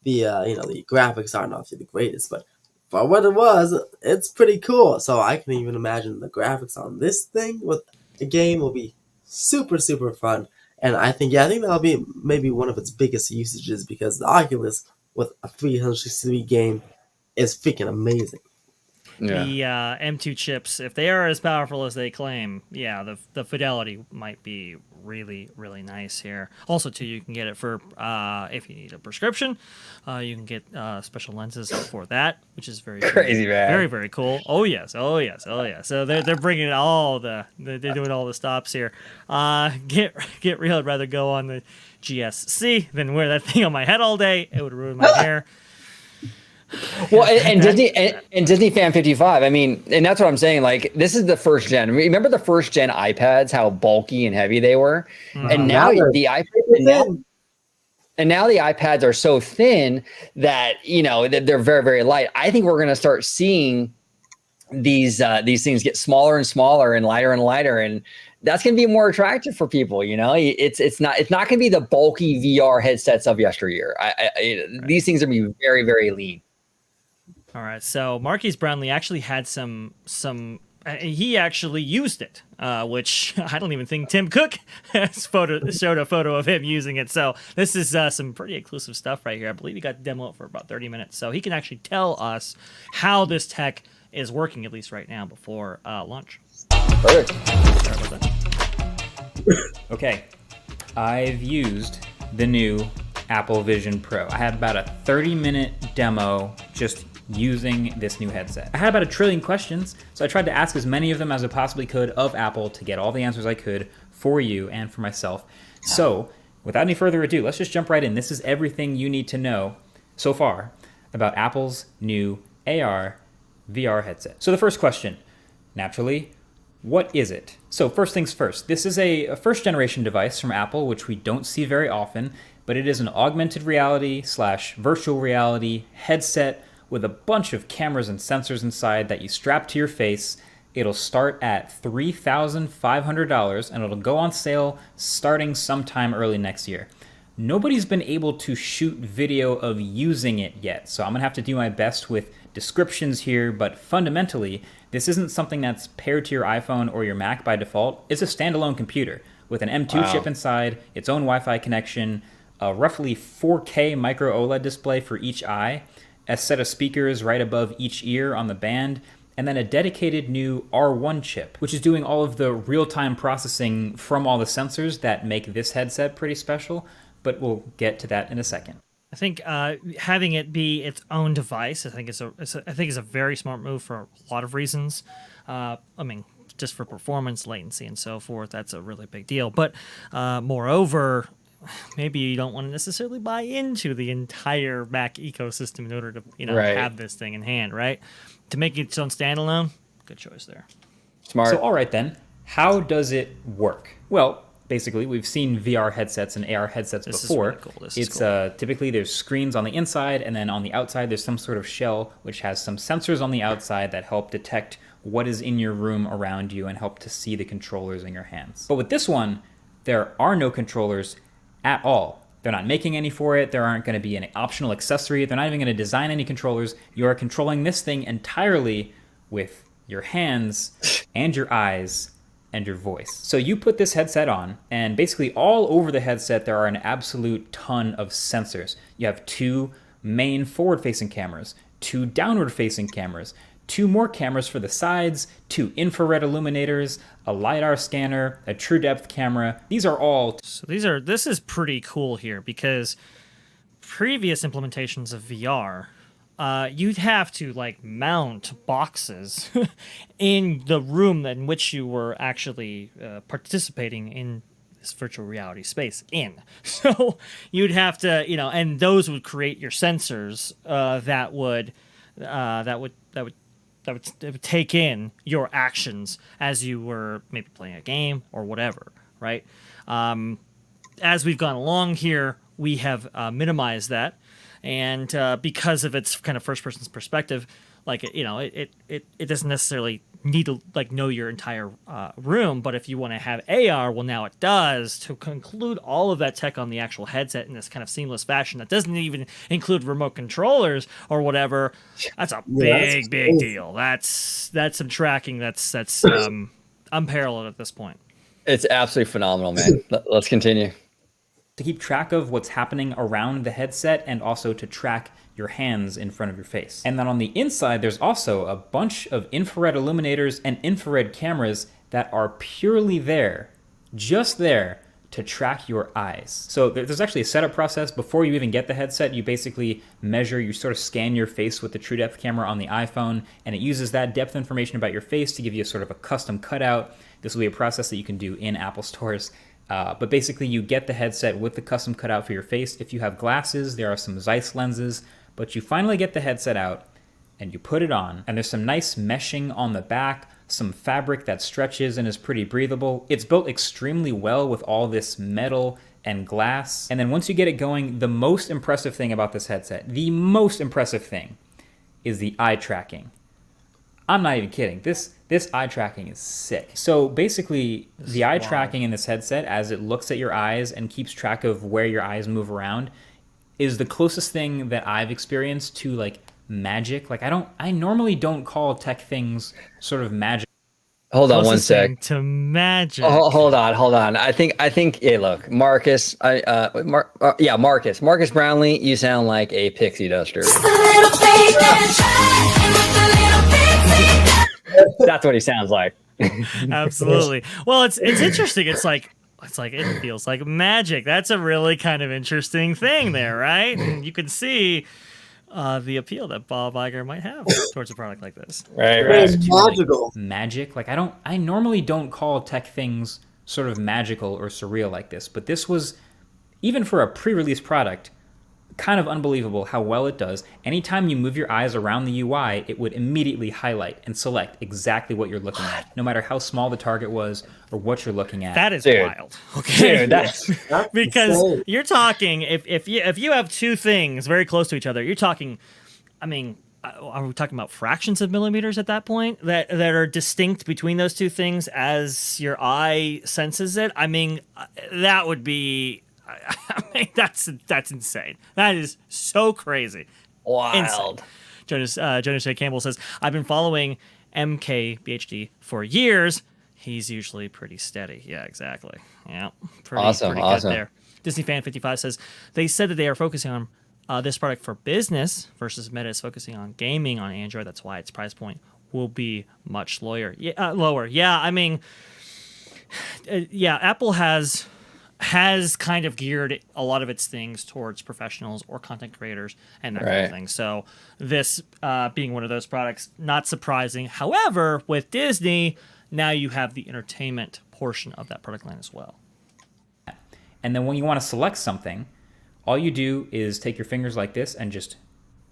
graphics aren't obviously the greatest, but for what it was, it's pretty cool. So I can even imagine the graphics on this thing with the game will be super, super fun. And I think that'll be maybe one of its biggest usages, because the Oculus with a 360 game is freaking amazing. Yeah. The M2 chips, if they are as powerful as they claim, the fidelity might be really, really nice here. Also, too, you can get it for if you need a prescription. You can get special lenses for that, which is very Crazy, man. very, very cool. Oh yes. So they're bringing they're doing all the stops here. Get real. I'd rather go on the GSC than wear that thing on my head all day. It would ruin my hair. Well, and Disney Fan 55. I mean, and that's what I'm saying. Like, this is the first gen. Remember the first gen iPads? How bulky and heavy they were, and now the iPad. And now the iPads are so thin that they're very, very light. I think we're going to start seeing these things get smaller and smaller and lighter, and that's going to be more attractive for people. It's not going to be the bulky VR headsets of yesteryear. These things are going to be very, very lean. All right, so Marquis Brownlee actually had some. He actually used it, which I don't even think Tim Cook showed a photo of him using it. So this is some pretty exclusive stuff right here. I believe he got to demo it for about 30 minutes, so he can actually tell us how this tech is working, at least right now, before launch. Perfect. Sorry about that. Okay, I've used the new Apple Vision Pro. I had about a 30-minute demo just using this new headset. I had about 1 trillion questions, so I tried to ask as many of them as I possibly could of Apple to get all the answers I could for you and for myself. So, without any further ado, let's just jump right in. This is everything you need to know so far about Apple's new AR VR headset. So the first question, naturally, what is it? So first things first, this is a first generation device from Apple, which we don't see very often, but it is an augmented reality / virtual reality headset with a bunch of cameras and sensors inside that you strap to your face. It'll start at $3,500 and it'll go on sale starting sometime early next year. Nobody's been able to shoot video of using it yet, so I'm gonna have to do my best with descriptions here, but fundamentally, this isn't something that's paired to your iPhone or your Mac by default. It's a standalone computer with an M2 chip inside, its own Wi-Fi connection, a roughly 4K micro OLED display for each eye, a set of speakers right above each ear on the band, and then a dedicated new R1 chip, which is doing all of the real-time processing from all the sensors that make this headset pretty special, but we'll get to that in a second. I think having it be its own device, I think is a very smart move for a lot of reasons. I mean, just for performance, latency, and so forth, that's a really big deal. But moreover, maybe you don't want to necessarily buy into the entire Mac ecosystem in order to have this thing in hand, right? To make it its own standalone, good choice there. Smart. So all right then, how does it work? Well, basically, we've seen VR headsets and AR headsets before. Is really cool. It's typically there's screens on the inside, and then on the outside there's some sort of shell which has some sensors on the outside that help detect what is in your room around you and help to see the controllers in your hands. But with this one, there are no controllers at all. They're not making any for it. There aren't going to be an optional accessory. They're not even going to design any controllers. You are controlling this thing entirely with your hands and your eyes and your voice. So you put this headset on, and basically all over the headset there are an absolute ton of sensors. You have 2 main forward-facing cameras, 2 downward-facing cameras, 2 more cameras for the sides, 2 infrared illuminators, a LiDAR scanner, a true depth camera. These are all... So this is pretty cool here, because previous implementations of VR, you'd have to mount boxes in the room in which you were actually participating in this virtual reality space in. So you'd have to, and those would create your sensors that would take in your actions as you were maybe playing a game or whatever, right? As we've gone along here, we have minimized that. And because of its kind of first-person perspective, it doesn't necessarily need to know your entire room. But if you want to have AR, well, now it does, to conclude all of that tech on the actual headset in this kind of seamless fashion that doesn't even include remote controllers or whatever. That's a big deal. That's some tracking that's unparalleled at this point. It's absolutely phenomenal, man. Let's continue. To keep track of what's happening around the headset and also to track your hands in front of your face. And then on the inside, there's also a bunch of infrared illuminators and infrared cameras that are purely there, just there, to track your eyes. So there's actually a setup process. Before you even get the headset, you basically measure, you sort of scan your face with the true depth camera on the iPhone, and it uses that depth information about your face to give you a sort of a custom cutout. This will be a process that you can do in Apple stores. But basically you get the headset with the custom cutout for your face. If you have glasses, there are some Zeiss lenses, but you finally get the headset out and you put it on, and there's some nice meshing on the back, some fabric that stretches and is pretty breathable. It's built extremely well with all this metal and glass. And then once you get it going, the most impressive thing about this headset, the most impressive thing, is the eye tracking. I'm not even kidding. This eye tracking is sick. So basically, the eye tracking in this headset, as it looks at your eyes and keeps track of where your eyes move around, is the closest thing that I've experienced to magic. I normally don't call tech things sort of magic. Hold on one sec. To magic. Oh, hold on. I think. Hey, look, Marcus. Marcus Brownlee. You sound like a pixie duster. That's what he sounds like. Absolutely. Well, it's interesting. It's like it feels like magic. That's a really kind of interesting thing there, right? And you can see the appeal that Bob Iger might have towards a product like this. Right. It's magical. Magic. I normally don't call tech things sort of magical or surreal like this, but this was, even for a pre-release product, kind of unbelievable how well it does. Anytime you move your eyes around the UI, it would immediately highlight and select exactly what you're looking at, no matter how small the target was or what you're looking at. That is Dude. wild. Okay. Dude, that's Because insane. you're talking, if you have two things very close to each other, you're talking, I mean, are we talking about fractions of millimeters at that point that are distinct between those two things as your eye senses it? I mean, that would be, I mean, that's insane. That is so crazy. wild. Jonas J. Campbell says, I've been following MKBHD for years. He's usually pretty steady. Yeah, exactly. Yeah, pretty Awesome. good there. Disney Fan 55 says, they said that they are focusing on this product for business versus Meta is focusing on gaming on Android. That's why its price point will be much lower. Lower. Yeah, I mean, Apple has kind of geared a lot of its things towards professionals or content creators and that kind of thing. So this being one of those products, not surprising. However, with Disney, now you have the entertainment portion of that product line as well. And then when you want to select something, all you do is take your fingers like this and just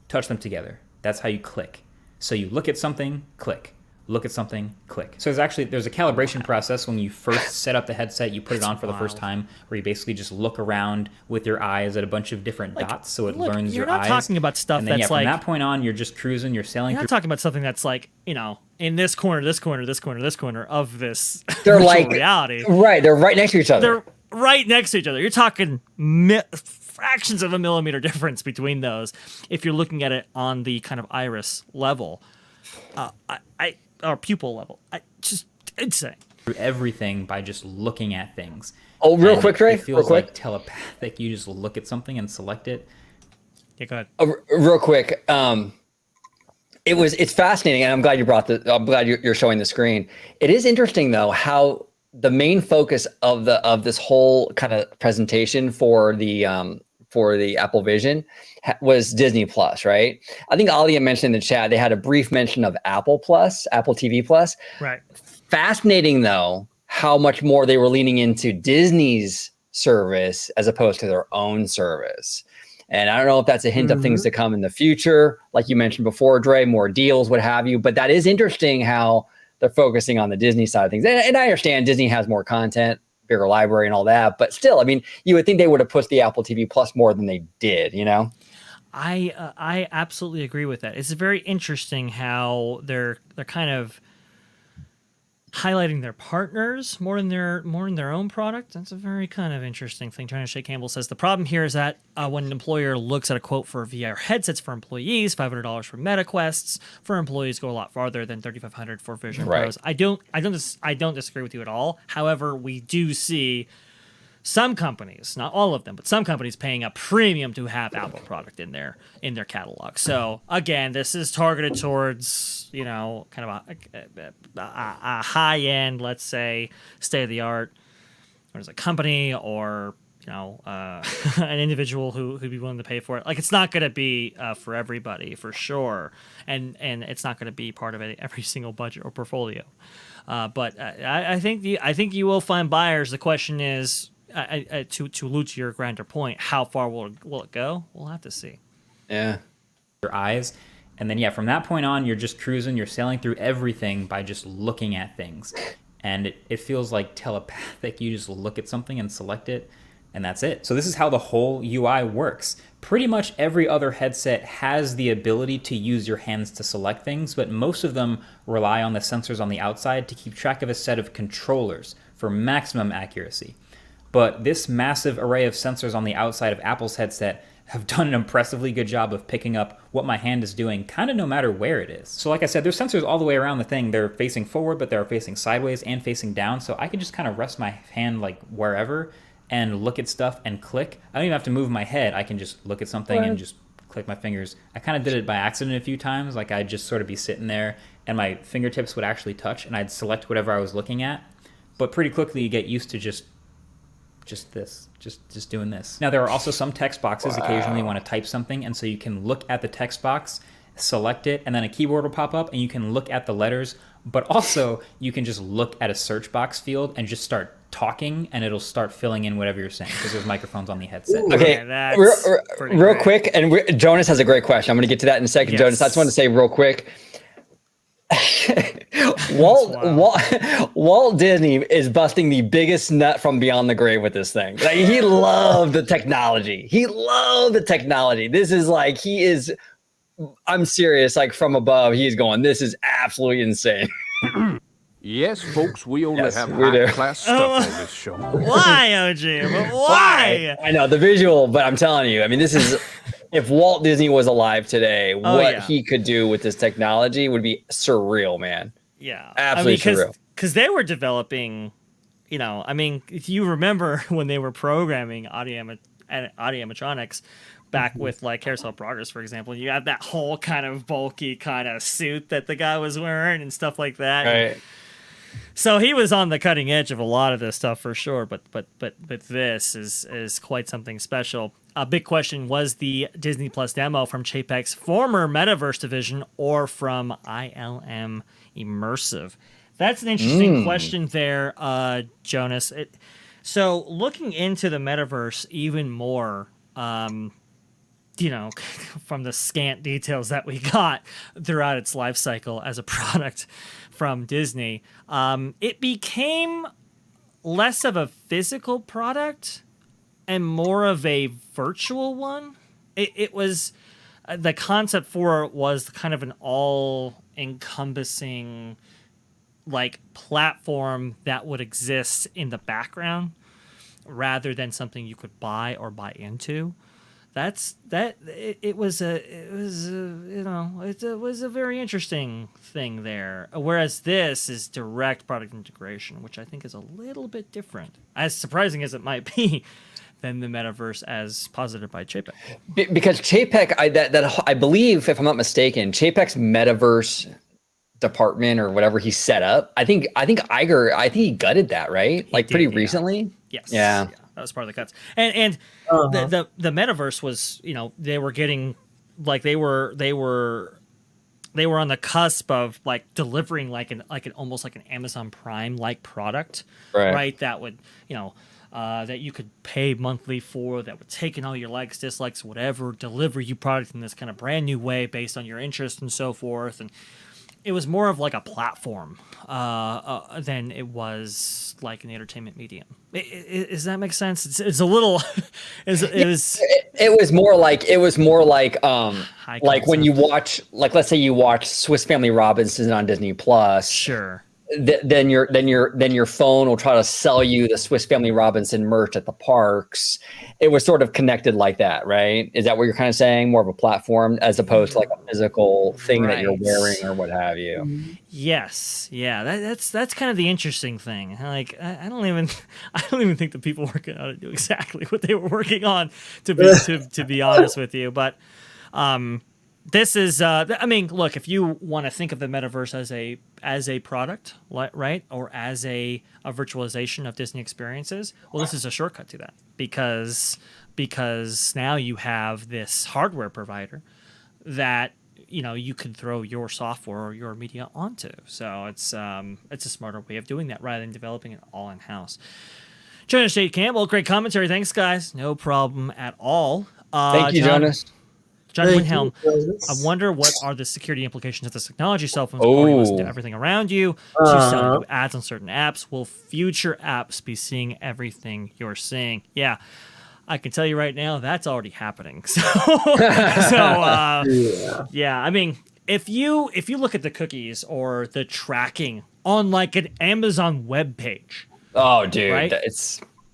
touch them together. That's how you click. So you look at something, click. Look at something, click. So there's a calibration process when you first set up the headset, you put it on for the first time, where you basically just look around with your eyes at a bunch of different dots, so it learns your eyes. You're not talking about stuff and then, that's from that point on, you're just cruising, you're sailing You're not through. talking about something that's like, in this corner, this corner, this corner, this corner of this They're virtual like reality. Right, they're right next to each other. They're right next to each other. You're talking fractions of a millimeter difference between those if you're looking at it on the kind of iris level, or pupil level. Just insane. Through everything by just looking at things. Oh, real quick, Trey. It feels Real quick. like telepathic. You just look at something and select it. Yeah, go ahead. Real quick. It's fascinating, and I'm glad you brought I'm glad you're showing the screen. It is interesting though how the main focus of this whole kind of presentation for the Apple Vision was Disney Plus, right? I think Alia mentioned in the chat they had a brief mention of Apple Plus, Apple TV Plus. Right. Fascinating though how much more they were leaning into Disney's service as opposed to their own service. And I don't know if that's a hint of things to come in the future. Like you mentioned before, Dre, more deals, what have you. But that is interesting how they're focusing on the Disney side of things. And I understand Disney has more content, bigger library and all that. But still, I mean, you would think they would have pushed the Apple TV Plus more than they did, you know? I absolutely agree with that. It's very interesting how they're kind of highlighting their partners more in their own product. That's a very kind of interesting thing. Trying to Shake Campbell says the problem here is that when an employer looks at a quote for VR headsets for employees, $500 for MetaQuests for employees go a lot farther than $3,500 for Vision Pros. I don't disagree with you at all. However, we do see some companies, not all of them, but some companies paying a premium to have Apple product in their catalog. So again, this is targeted towards, kind of a high end, let's say, state of the art, or as a company or an individual who'd be willing to pay for it. Like, it's not going to be for everybody for sure, and it's not going to be part of every single budget or portfolio. But I think you will find buyers. The question is, to allude to your grander point, how far will it go? We'll have to see. Yeah. Your eyes. And then, from that point on, you're just cruising. You're sailing through everything by just looking at things. And it feels like telepathic. You just look at something and select it, and that's it. So this is how the whole UI works. Pretty much every other headset has the ability to use your hands to select things, but most of them rely on the sensors on the outside to keep track of a set of controllers for maximum accuracy. But this massive array of sensors on the outside of Apple's headset have done an impressively good job of picking up what my hand is doing, kind of no matter where it is. So like I said, there's sensors all the way around the thing. They're facing forward, but they're facing sideways and facing down. So I can just kind of rest my hand like wherever and look at stuff and click. I don't even have to move my head. I can just look at something and just click my fingers. I kind of did it by accident a few times. Like, I'd just sort of be sitting there and my fingertips would actually touch and I'd select whatever I was looking at. But pretty quickly you get used to just doing this. Now, there are also some text boxes. Occasionally you want to type something, and so you can look at the text box, select it, and then a keyboard will pop up and you can look at the letters, but also you can just look at a search box field and just start talking and it'll start filling in whatever you're saying because there's microphones on the headset. Okay, that's real quick, and Jonas has a great question. I'm going to get to that in a second. Yes. Jonas, I just want to say real quick. Walt Disney is busting the biggest nut from beyond the grave with this thing. Like, he loved the technology. This is like, I'm serious, like from above, he's going, this is absolutely insane. Yes, folks, we only Yes, have we do. high-class stuff on this show. Why, OG? But why? I know the visual, but I'm telling you, I mean, this is, if Walt Disney was alive today, what he could do with this technology would be surreal, man. Yeah. Absolutely surreal. Because they were developing, if you remember when they were programming audio animatronics back with like Carousel Progress, for example, you had that whole kind of bulky kind of suit that the guy was wearing and stuff like that. Right. So he was on the cutting edge of a lot of this stuff for sure, but this is quite something special. A big question, was the Disney Plus demo from Chapek's former Metaverse division or from ILM Immersive? That's an interesting question there, Jonas. So looking into the Metaverse even more, from the scant details that we got throughout its life cycle as a product from Disney, it became less of a physical product and more of a virtual one. It was, the concept for it was kind of an all-encompassing like platform that would exist in the background rather than something you could buy or buy into. It was a very interesting thing there. Whereas this is direct product integration, which I think is a little bit different, as surprising as it might be, than the metaverse as posited by Chapek. Because Chapek, I believe, if I'm not mistaken, Chapek's metaverse department or whatever he set up, I think he gutted that, right? Like pretty recently. Yes. Yeah. That was part of the cuts. And the metaverse was, they were getting like they were on the cusp of like delivering like an almost like an Amazon Prime like product, right? That would, that you could pay monthly for, that would take in all your likes, dislikes, whatever, deliver you product in this kind of brand new way based on your interest and so forth. And it was more of like a platform than it was like an entertainment medium. Does that make sense? It's a little. It was more like like when you watch, like, let's say you watch Swiss Family Robinson on Disney Plus. Sure. Then your phone will try to sell you the Swiss Family Robinson merch at the parks. It was sort of connected like that, right? Is that what you're kind of saying? More of a platform as opposed to like a physical thing that you're wearing or what have you. Yes, yeah, that's kind of the interesting thing. Like, I don't even think the people working on it knew exactly what they were working on, to be honest with you, but. This is, look, if you want to think of the metaverse as a product, right, or as a virtualization of Disney experiences, well, this is a shortcut to that because now you have this hardware provider that you can throw your software or your media onto. So it's a smarter way of doing that rather than developing it all in house. Jonas J. Campbell, great commentary. Thanks, guys. No problem at all. Thank you, Jonas. John Winhelm, I wonder what are the security implications of this technology. Cell phones already listen to everything around you. To sell you ads on certain apps. Will future apps be seeing everything you're seeing? Yeah, I can tell you right now that's already happening. Yeah. I mean, if you look at the cookies or the tracking on like an Amazon web page. Oh, dude, right?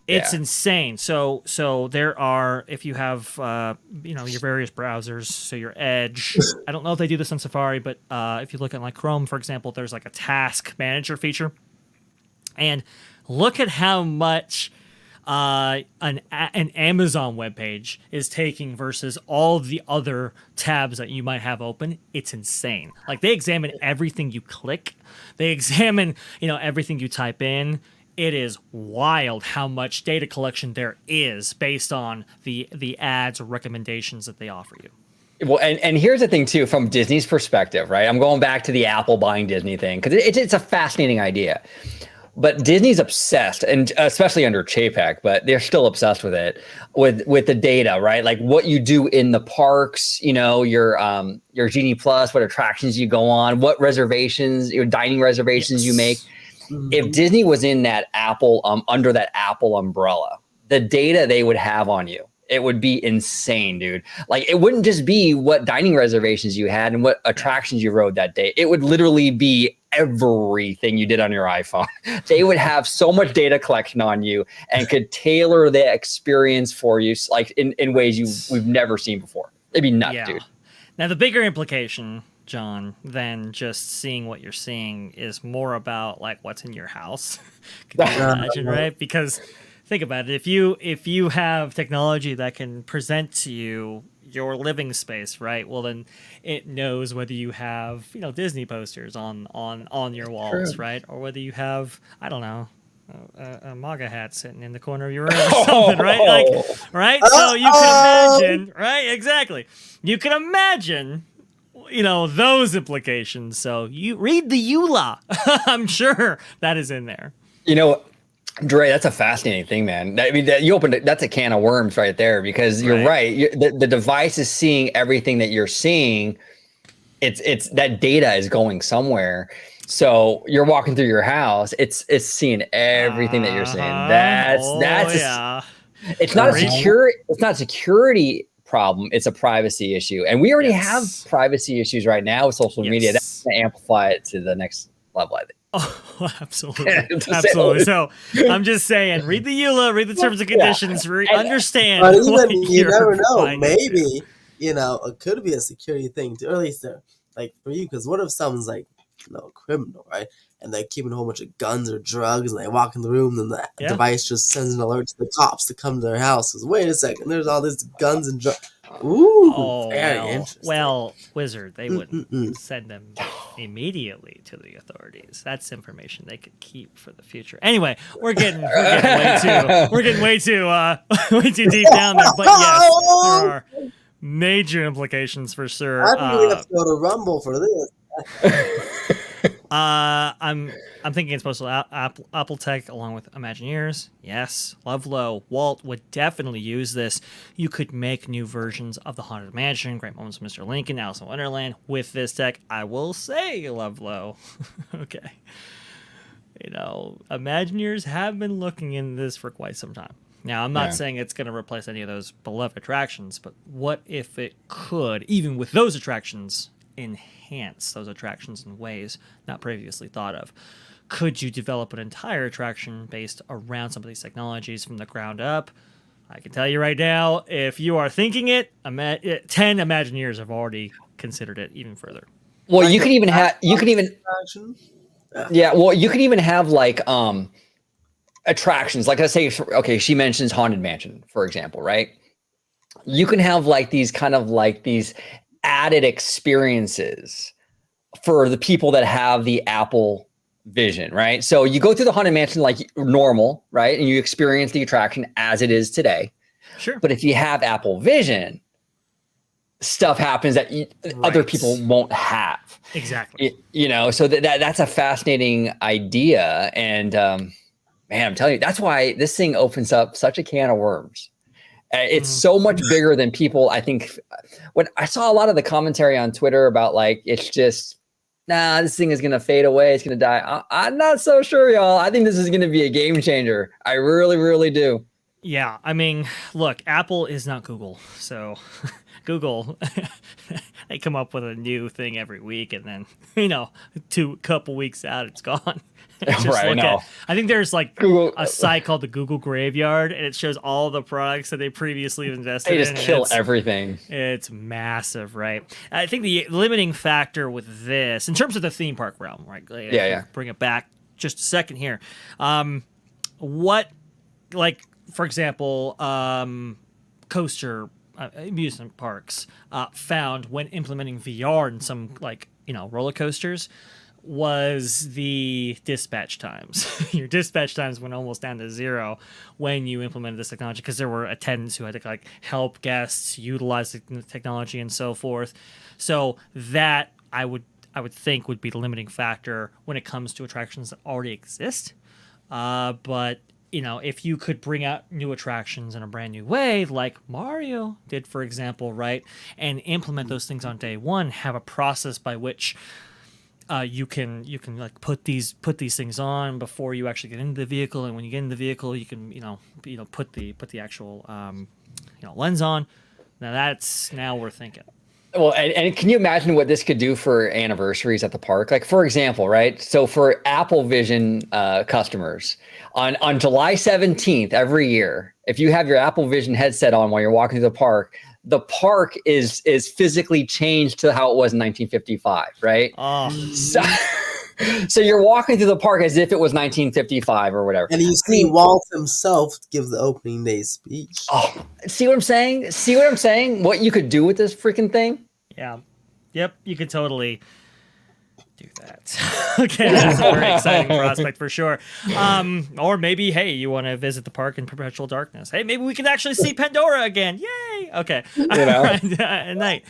It's insane. So there are, if you have, your various browsers, so your Edge, I don't know if they do this on Safari, but if you look at like Chrome, for example, there's like a task manager feature. And look at how much an Amazon webpage is taking versus all the other tabs that you might have open. It's insane. Like, they examine everything you click. They examine, everything you type in. It is wild how much data collection there is based on the ads or recommendations that they offer you. Well, and here's the thing too, from Disney's perspective, right? I'm going back to the Apple buying Disney thing because it's a fascinating idea. But Disney's obsessed, and especially under Chapek, but they're still obsessed with it, with the data, right? Like what you do in the parks, you know, your Genie Plus, what attractions you go on, what reservations, your dining reservations you make. If Disney was in that Apple, under that Apple umbrella, the data they would have on you, it would be insane, dude. Like it wouldn't just be what dining reservations you had and what attractions you rode that day. It would literally be everything you did on your iPhone. They would have so much data collection on you and could tailor the experience for you, like in ways we've never seen before. It'd be nuts, dude. Now the bigger implication, John, than just seeing what you're seeing is more about like what's in your house. Could you imagine, right? Because think about it. If you have technology that can present to you your living space, right? Well, then it knows whether you have, you know, Disney posters on your walls, right? Or whether you have, I don't know, a MAGA hat sitting in the corner of your room or something, right? Like, right? So you can imagine, right? Exactly. You can imagine, you know, those implications. So you read the EULA. I'm sure that is in there. You know, Dre, that's a fascinating thing, man. I mean, that's a can of worms right there, because you're right. The device is seeing everything that you're seeing. It's that data is going somewhere. So you're walking through your house. It's seeing everything that you're seeing. It's not a security problem. It's a privacy issue, and we already have privacy issues right now with social media. That's going to amplify it to the next level, I think. Oh, absolutely. Absolutely. So I'm just saying, read the EULA, read the terms and conditions, understand. But even you never know. Maybe, you know, it could be a security thing too, or at least like for you, because what if someone's like, you know, a criminal, right? And they're keeping a whole bunch of guns or drugs, and they walk in the room, and the device just sends an alert to the cops to come to their house. Because wait a second, there's all this guns and drugs. Ooh, very interesting. Well, Wizard, they wouldn't send them immediately to the authorities. That's information they could keep for the future. Anyway, we're getting way too deep down there. But yes, there are major implications for sure. I think we have to go to Rumble for this. I'm thinking it's supposed to Apple Tech along with Imagineers. Yes, Lovelow, Walt would definitely use this. You could make new versions of the Haunted Mansion, Great Moments of Mr. Lincoln, Alice in Wonderland with this tech. I will say, Lovelow, okay. You know, Imagineers have been looking into this for quite some time. Now, I'm not saying it's going to replace any of those beloved attractions, but what if it could, even with those attractions, enhance those attractions in ways not previously thought of? Could you develop an entire attraction based around some of these technologies from the ground up? I can tell you right now, if you are thinking it, 10 Imagineers have already considered it even further. Well, you could even have like attractions. Like let's say, okay, she mentions Haunted Mansion, for example, right? You can have like these kind of like these added experiences for the people that have the Apple Vision, right? So you go through the Haunted Mansion like normal, right? And you experience the attraction as it is today. Sure. But if you have Apple Vision, stuff happens that other people won't have. Exactly. You know, so that's a fascinating idea. And man, I'm telling you, that's why this thing opens up such a can of worms. It's so much bigger than people, I think. When I saw a lot of the commentary on Twitter about like, it's just, this thing is going to fade away. It's going to die. I'm not so sure, y'all. I think this is going to be a game changer. I really, really do. Yeah. I mean, look, Apple is not Google. So Google, they come up with a new thing every week. And then, you know, couple weeks out, it's gone. I think there's like a site called the Google Graveyard, and it shows all the products that they previously invested in. They just kill everything. It's massive, right? I think the limiting factor with this, in terms of the theme park realm, right? Bring it back just a second here. What, like, for example, coaster amusement parks found when implementing VR in some, like, you know, roller coasters, was the dispatch times. Your dispatch times went almost down to zero when you implemented this technology, because there were attendants who had to like help guests utilize the technology and so forth. So that I would think would be the limiting factor when it comes to attractions that already exist. But if you could bring out new attractions in a brand new way, like Mario did, for example, right, and implement those things on day one, have a process by which you can like put these things on before you actually get into the vehicle, and when you get in the vehicle, you can put the actual lens on. Now we're thinking. Well, and can you imagine what this could do for anniversaries at the park? Like, for example, right? So for Apple Vision customers, on July 17th every year, if you have your Apple Vision headset on while you're walking through the park is physically changed to how it was in 1955, right? Oh. So you're walking through the park as if it was 1955 or whatever. And you see Walt himself give the opening day speech. Oh, see what I'm saying? See what I'm saying? What you could do with this freaking thing? Yeah. Yep. You could totally do that. Okay, that's a very exciting prospect for sure. Or maybe, hey, you want to visit the park in perpetual darkness. Hey, maybe we can actually see Pandora again. Yay! Okay, at night,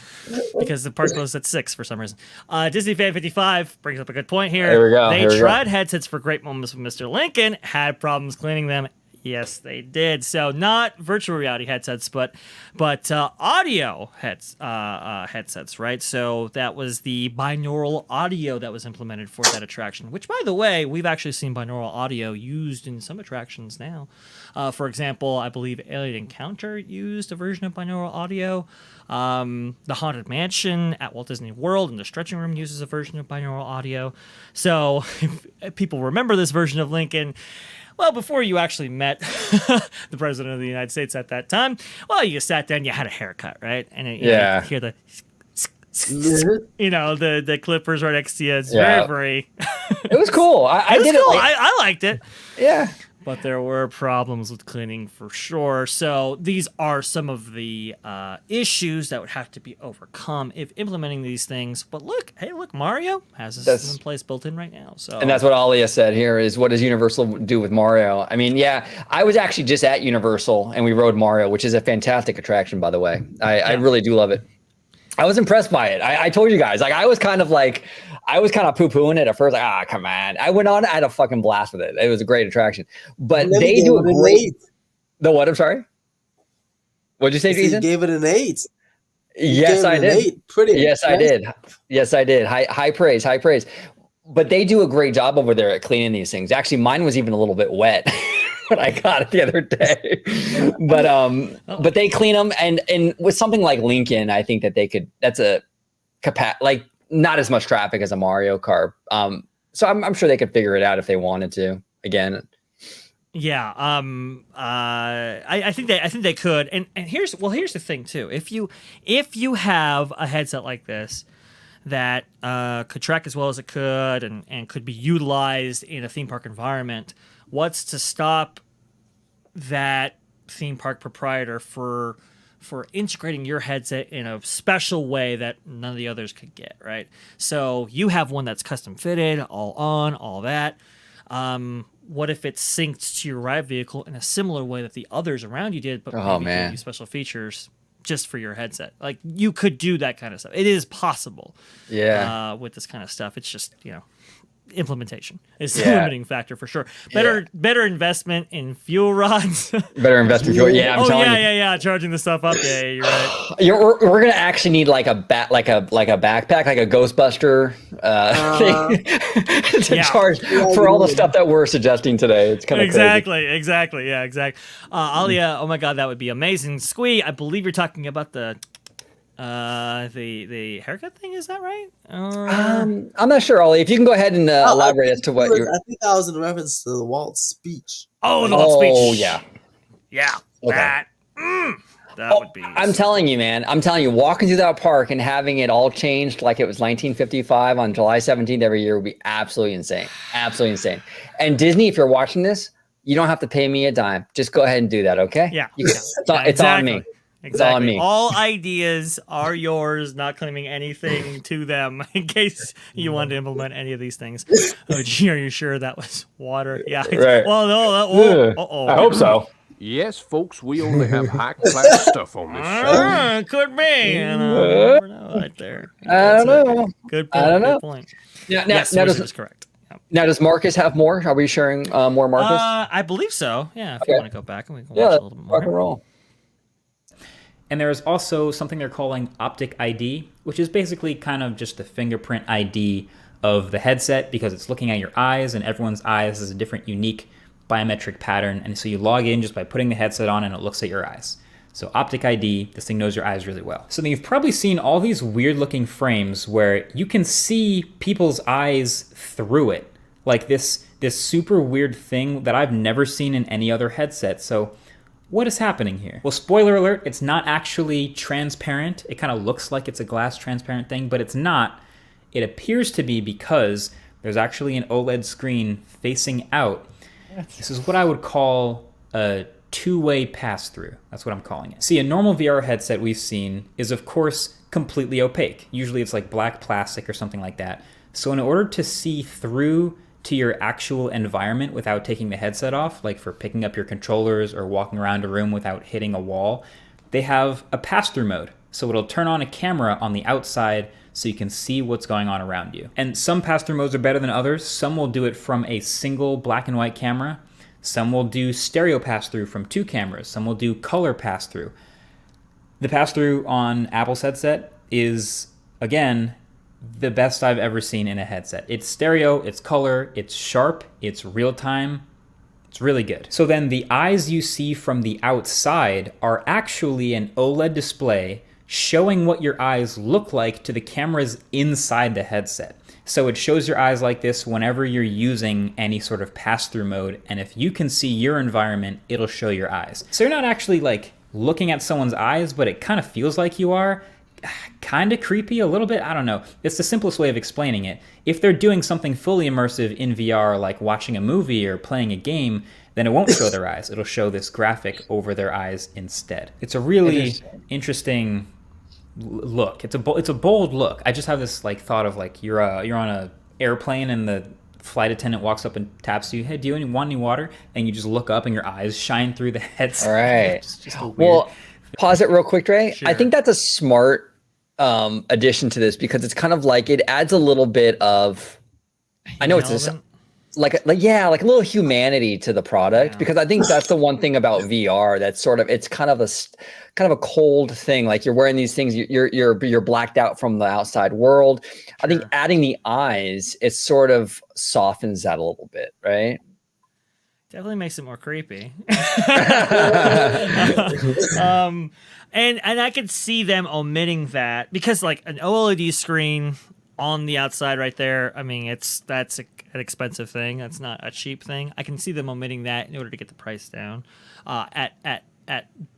because the park closes at 6 for some reason. Disney Fan 55 brings up a good point here. Here we go. They tried headsets for great moments with Mr. Lincoln, had problems cleaning them. Yes, they did. So not virtual reality headsets, but audio headsets, right? So that was the binaural audio that was implemented for that attraction, which, by the way, we've actually seen binaural audio used in some attractions now. For example, I believe Alien Encounter used a version of binaural audio. The Haunted Mansion at Walt Disney World in the stretching room uses a version of binaural audio. So if people remember this version of Lincoln, well, before you actually met the president of the United States at that time, well, you sat down, you had a haircut, right? And you hear the, the clippers right next to you. It's very. It was cool. I did cool. it. I liked it. Yeah. But there were problems with cleaning for sure. So these are some of the issues that would have to be overcome if implementing these things. But look, Mario has this in place built in right now. So, and that's what Alia said here is, what does Universal do with Mario? I mean, yeah, I was actually just at Universal and we rode Mario, which is a fantastic attraction, by the way. I really do love it. I was impressed by it. I told you guys, I was kind of poo-pooing it at first. Like, come on. I went on, I had a fucking blast with it. It was a great attraction. But they do a great... The what? I'm sorry? What'd you say, Jason? You gave it an 8. Yes, I did. Yes, I did. Yes, I did. High praise. But they do a great job over there at cleaning these things. Actually, mine was even a little bit wet when I got it the other day. But they clean them, and with something like Lincoln, I think that they could. That's a not as much traffic as a Mario Kart. So I'm sure they could figure it out if they wanted to. Again. Yeah. I think they could. And here's the thing too. If you have a headset like this that could track as well as it could and could be utilized in a theme park environment, what's to stop that theme park proprietor for integrating your headset in a special way that none of the others could get, right? So you have one that's custom fitted, all on, all that. What if it's synced to your ride vehicle in a similar way that the others around you did, but maybe gave you special features just for your headset? Like, you could do that kind of stuff. It is possible. Yeah. With this kind of stuff. It's just, implementation is the limiting factor for sure. Better investment in fuel rods. Better investment in fuel. Yeah, I'm telling you. Yeah. Charging the stuff up. Yeah, you're right. We're gonna actually need like a backpack, like a Ghostbuster thing to charge for all the stuff that we're suggesting today. It's kind of crazy. Exactly. Yeah, exactly. Alia, oh my God, that would be amazing. Squee, I believe you're talking about the haircut thing, is that right? I'm not sure, Ollie. If you can go ahead and elaborate as to what you're... I think that was in reference to the Walt speech. Oh, the Walt speech. Oh, yeah. Yeah. Okay. That would be... I'm telling you, man. Walking through that park and having it all changed like it was 1955 on July 17th every year would be absolutely insane. Absolutely insane. And Disney, if you're watching this, you don't have to pay me a dime. Just go ahead and do that, okay? Yeah. It's on me. Exactly. It's on me. All ideas are yours, not claiming anything to them in case you want to implement any of these things. Oh, gee, are you sure that was water? Yeah. Right. Well, no. I hope so. Yes, folks, we only have high-class stuff on this show. Could be. You never know right there. I don't know. Good point. I don't know. Good point. Now, yes, now Wizard is correct. Yep. Now, does Marcus have more? Are we sharing more, Marcus? I believe so. Yeah, if you want to go back and we can Yeah, watch a little bit more. rock and roll. And there's also something they're calling optic ID, which is basically kind of just the fingerprint ID of the headset, because it's looking at your eyes, and everyone's eyes is a different unique biometric pattern. And so you log in just by putting the headset on and it looks at your eyes. So optic ID, this thing knows your eyes really well. So then you've probably seen all these weird looking frames where you can see people's eyes through it. Like this super weird thing that I've never seen in any other headset. So what is happening here? Well, spoiler alert, it's not actually transparent. It kind of looks like it's a glass transparent thing, but it's not. It appears to be because there's actually an OLED screen facing out. This is what I would call a two-way pass-through. That's what I'm calling it. See, a normal VR headset we've seen is, of course, completely opaque. Usually it's like black plastic or something like that. So in order to see through to your actual environment without taking the headset off, like for picking up your controllers or walking around a room without hitting a wall, they have a pass-through mode. So it'll turn on a camera on the outside so you can see what's going on around you. And some pass-through modes are better than others. Some will do it from a single black and white camera. Some will do stereo pass-through from 2 cameras. Some will do color pass-through. The pass-through on Apple's headset is, again, the best I've ever seen in a headset. It's stereo, it's color, it's sharp, it's real-time. It's really good. So then the eyes you see from the outside are actually an OLED display showing what your eyes look like to the cameras inside the headset. So it shows your eyes like this whenever you're using any sort of pass-through mode, and if you can see your environment, it'll show your eyes. So you're not actually like looking at someone's eyes, but it kind of feels like you are. Kind of creepy a little bit, I don't know. It's the simplest way of explaining it. If they're doing something fully immersive in VR, like watching a movie or playing a game, then it won't show their eyes. It'll show this graphic over their eyes instead. It's a really interesting look. It's a bold look. I just have this like thought of like you're on a airplane and the flight attendant walks up and taps you. Hey, do you want any water? And you just look up and your eyes shine through the headset. All right. It's just a weird... Well, pause it real quick, Dre. Sure. I think that's a smart addition to this, because it's kind of like it adds a little bit of, I know it's this, like a little humanity to the product, because I think that's the one thing about VR that's sort of, it's kind of a cold thing. Like you're wearing these things, you're blacked out from the outside world. Sure. I think adding the eyes, it sort of softens that a little bit, right? Definitely makes it more creepy. And I could see them omitting that, because like an OLED screen on the outside right there, I mean, that's an expensive thing. That's not a cheap thing. I can see them omitting that in order to get the price down at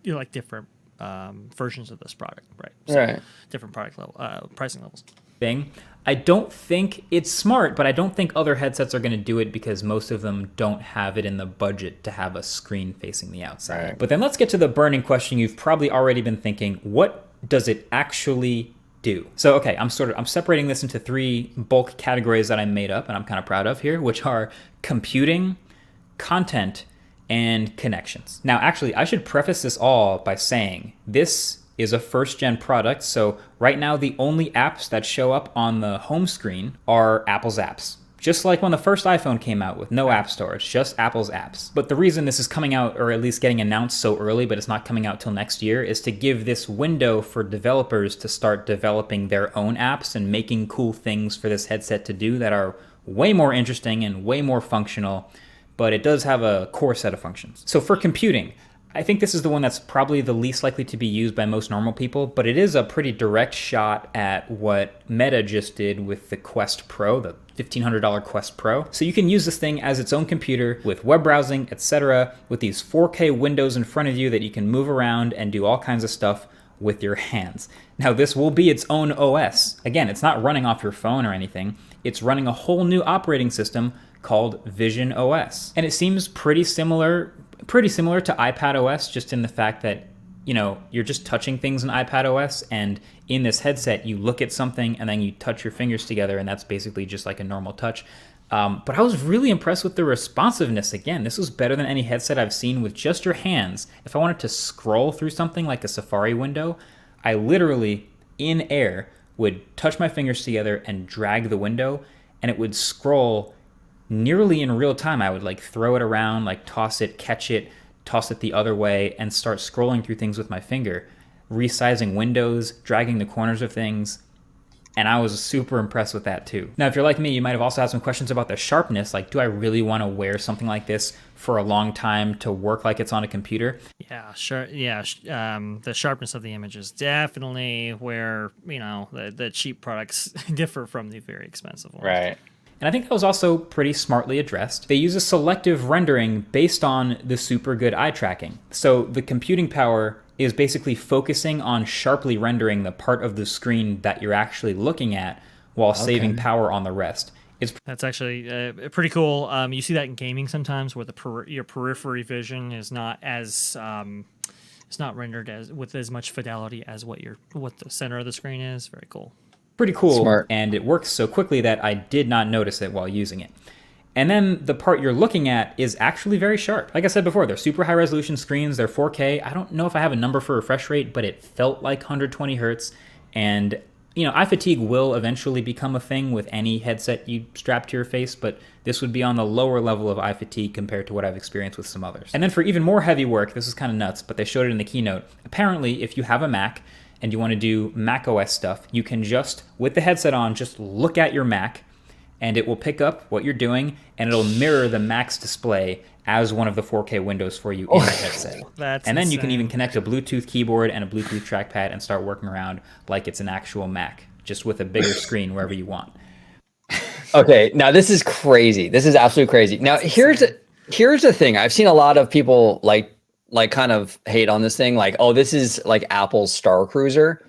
like different versions of this product, right? So right. Different product level, pricing levels. Thing. I don't think it's smart, but I don't think other headsets are going to do it, because most of them don't have it in the budget to have a screen facing the outside. Right. But then let's get to the burning question you've probably already been thinking. What does it actually do? So, okay, I'm separating this into 3 bulk categories that I made up and I'm kind of proud of here, which are computing, content, and connections. Now, actually, I should preface this all by saying this is a first-gen product, so right now the only apps that show up on the home screen are Apple's apps. Just like when the first iPhone came out with no app store, it's just Apple's apps. But the reason this is coming out, or at least getting announced so early, but it's not coming out till next year, is to give this window for developers to start developing their own apps and making cool things for this headset to do that are way more interesting and way more functional, but it does have a core set of functions. So for computing, I think this is the one that's probably the least likely to be used by most normal people, but it is a pretty direct shot at what Meta just did with the Quest Pro, the $1,500 Quest Pro. So you can use this thing as its own computer with web browsing, etc., with these 4K windows in front of you that you can move around and do all kinds of stuff with your hands. Now, this will be its own OS. Again, it's not running off your phone or anything. It's running a whole new operating system called Vision OS. And it seems pretty similar to iPad OS, just in the fact that, you know, you're just touching things in iPad OS, and in this headset, you look at something and then you touch your fingers together, and that's basically just like a normal touch. But I was really impressed with the responsiveness. Again, this was better than any headset I've seen with just your hands. If I wanted to scroll through something like a Safari window, I literally, in air, would touch my fingers together and drag the window, and it would scroll nearly in real time. I would like throw it around, like toss it, catch it, toss it the other way, and start scrolling through things with my finger, resizing windows, dragging the corners of things. And I was super impressed with that too. Now, if you're like me, you might have also had some questions about the sharpness. Like, do I really want to wear something like this for a long time to work like it's on a computer? Yeah, sure. Yeah, the sharpness of the image is definitely where, the cheap products differ from the very expensive ones. Right. And I think that was also pretty smartly addressed. They use a selective rendering based on the super good eye tracking. So the computing power is basically focusing on sharply rendering the part of the screen that you're actually looking at while saving power on the rest. That's actually pretty cool. You see that in gaming sometimes, where your periphery vision is not as it's not rendered with as much fidelity as what the center of the screen is. Very cool. Pretty cool. Smart. And it works so quickly that I did not notice it while using it. And then the part you're looking at is actually very sharp. Like I said before, they're super high resolution screens. They're 4K. I don't know if I have a number for refresh rate, but it felt like 120 hertz. And, eye fatigue will eventually become a thing with any headset you strap to your face, but this would be on the lower level of eye fatigue compared to what I've experienced with some others. And then for even more heavy work, this is kind of nuts, but they showed it in the keynote. Apparently, if you have a Mac and you want to do Mac OS stuff, you can just, with the headset on, just look at your Mac, and it will pick up what you're doing, and it'll mirror the Mac's display as one of the 4K windows for you in the headset. That's and then you can insane. even connect a Bluetooth keyboard and a Bluetooth trackpad and start working around like it's an actual Mac, just with a bigger screen wherever you want. Okay, now this is crazy. This is absolutely crazy. Now here's the thing. I've seen a lot of people like kind of hate on this thing, like, oh, this is like Apple's Star Cruiser.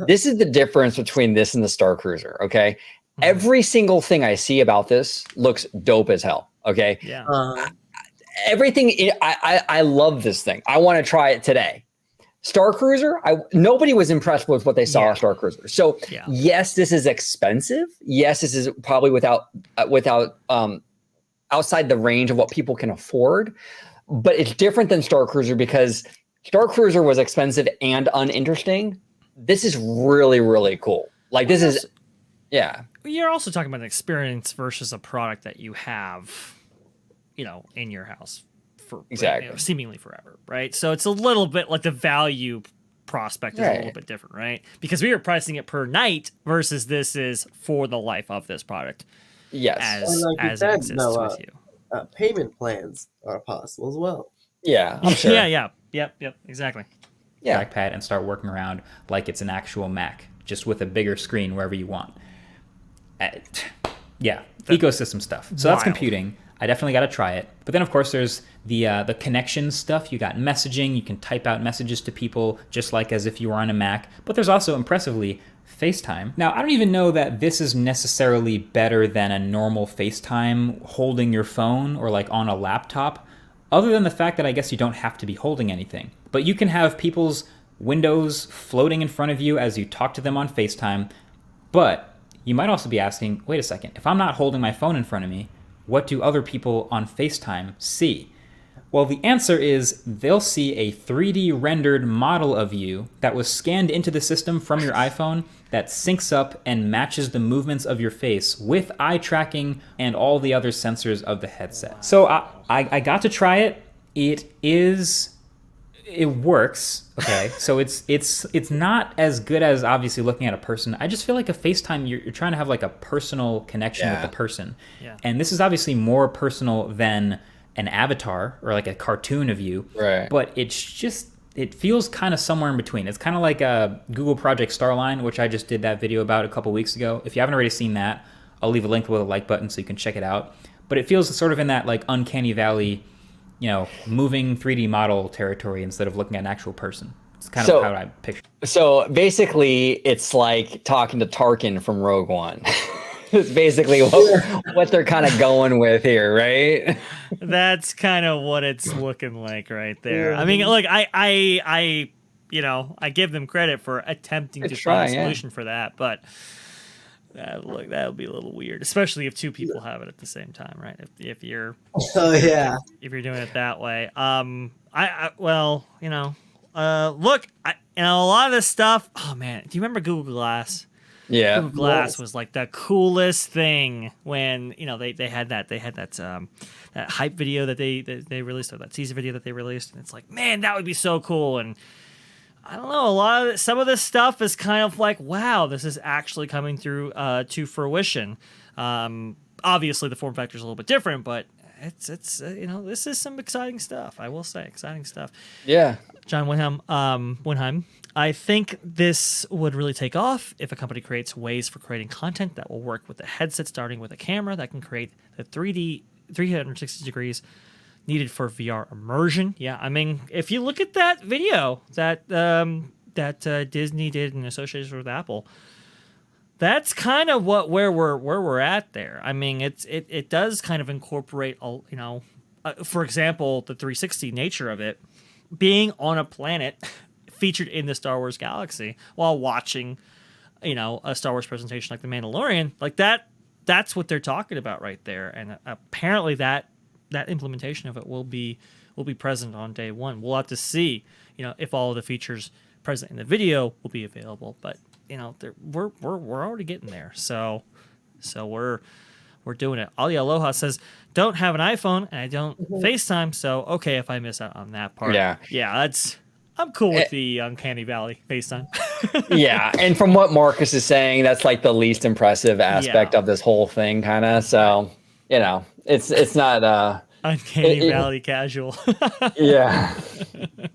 This is the difference between this and the Star Cruiser. Okay. Every single thing I see about this looks dope as hell. Okay. Yeah. Everything. I love this thing. I want to try it today. Star Cruiser. Nobody was impressed with what they saw of Star Cruiser. So yes, this is expensive. Yes, this is probably without outside the range of what people can afford. But it's different than Star Cruiser because Star Cruiser was expensive and uninteresting. This is really, really cool. Like this is, yeah. You're also talking about an experience versus a product that you have, in your house for seemingly forever, right? So it's a little bit like the value prospect is a little bit different, right? Because we are pricing it per night versus this is for the life of this product. Yes, as it exists with you. Payment plans are possible as well. Yeah, I'm sure. Yep, exactly. Yeah. Trackpad and start working around like it's an actual Mac, just with a bigger screen wherever you want. Ecosystem stuff. So that's computing. I definitely got to try it. But then, of course, there's the connection stuff. You got messaging. You can type out messages to people just like as if you were on a Mac. But there's also, impressively, FaceTime. Now, I don't even know that this is necessarily better than a normal FaceTime holding your phone or like on a laptop, other than the fact that I guess you don't have to be holding anything. But you can have people's windows floating in front of you as you talk to them on FaceTime. But you might also be asking, wait a second, if I'm not holding my phone in front of me, what do other people on FaceTime see? Well, the answer is they'll see a 3D rendered model of you that was scanned into the system from your iPhone that syncs up and matches the movements of your face with eye tracking and all the other sensors of the headset. So I got to try it. It works. Okay. So it's not as good as obviously looking at a person. I just feel like a FaceTime, you're trying to have like a personal connection with the person. Yeah. And this is obviously more personal than an avatar or like a cartoon of you. Right. But it feels kind of somewhere in between. It's kind of like a Google Project Starline, which I just did that video about a couple weeks ago. If you haven't already seen that, I'll leave a link with a like button so you can check it out. But it feels sort of in that like uncanny valley, moving 3D model territory instead of looking at an actual person. It's kind of how I picture it. So basically, it's like talking to Tarkin from Rogue One. It's basically what they're kind of going with here, right? That's kind of what it's looking like right there. I mean, look, I give them credit for attempting to find a solution for that, but that'll be a little weird, especially if two people have it at the same time, right? If you're if you're doing it that way. Look, a lot of this stuff. Oh man, do you remember Google Glass? Yeah. Google Glass was like the coolest thing when they had that that hype video that they released, or that teaser video that they released, and it's like, man, that would be so cool. And I don't know, some of this stuff is kind of like, wow, this is actually coming through to fruition. Obviously, the form factor is a little bit different, but it's this is some exciting stuff. I will say, exciting stuff. Yeah. John Winheim, I think this would really take off if a company creates ways for creating content that will work with the headset, starting with a camera that can create the 3D 360 degrees needed for VR immersion. Yeah, I mean, if you look at that video that Disney did in association with Apple, that's kind of where we're at there. I mean, it does kind of incorporate, for example, the 360 nature of it, being on a planet featured in the Star Wars galaxy while watching, a Star Wars presentation like The Mandalorian, like that. That's what they're talking about right there, and apparently that implementation of it will be present on day one. We'll have to see, if all of the features present in the video will be available. But we're already getting there, so we're doing it. Ali Aloha says, don't have an iPhone and I don't FaceTime, so okay if I miss out on that part. Yeah, I'm cool with the Uncanny Valley FaceTime. Yeah, and from what Marcus is saying, that's like the least impressive aspect of this whole thing, kind of. So, it's not Uncanny Valley casual. Yeah,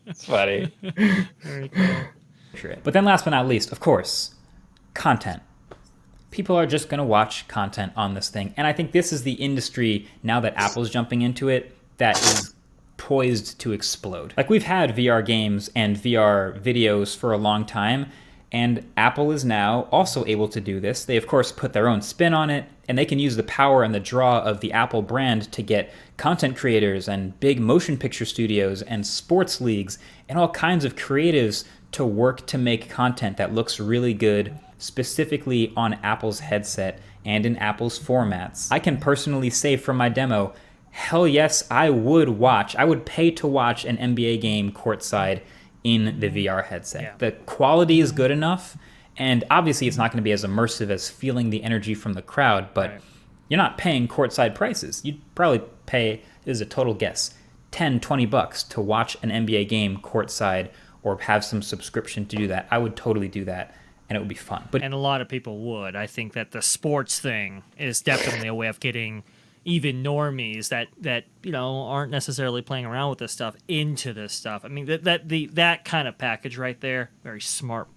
it's funny. Very cool. But then, last but not least, of course, content. People are just going to watch content on this thing, and I think this is the industry now that Apple's jumping into it that is poised to explode. Like, we've had VR games and VR videos for a long time, and Apple is now also able to do this. They, of course, put their own spin on it, and they can use the power and the draw of the Apple brand to get content creators and big motion picture studios and sports leagues and all kinds of creatives to work to make content that looks really good, specifically on Apple's headset and in Apple's formats. I can personally say from my demo, hell yes, I would pay to watch an NBA game courtside in the VR headset. Yeah. The quality is good enough, and obviously it's not going to be as immersive as feeling the energy from the crowd, but you're not paying courtside prices. You'd probably pay, this is a total guess, $10-$20 to watch an NBA game courtside or have some subscription to do that. I would totally do that, and it would be fun. And a lot of people would. I think that the sports thing is definitely a way of getting even normies that aren't necessarily playing around with this stuff into this stuff. I mean, that kind of package right there, very smart.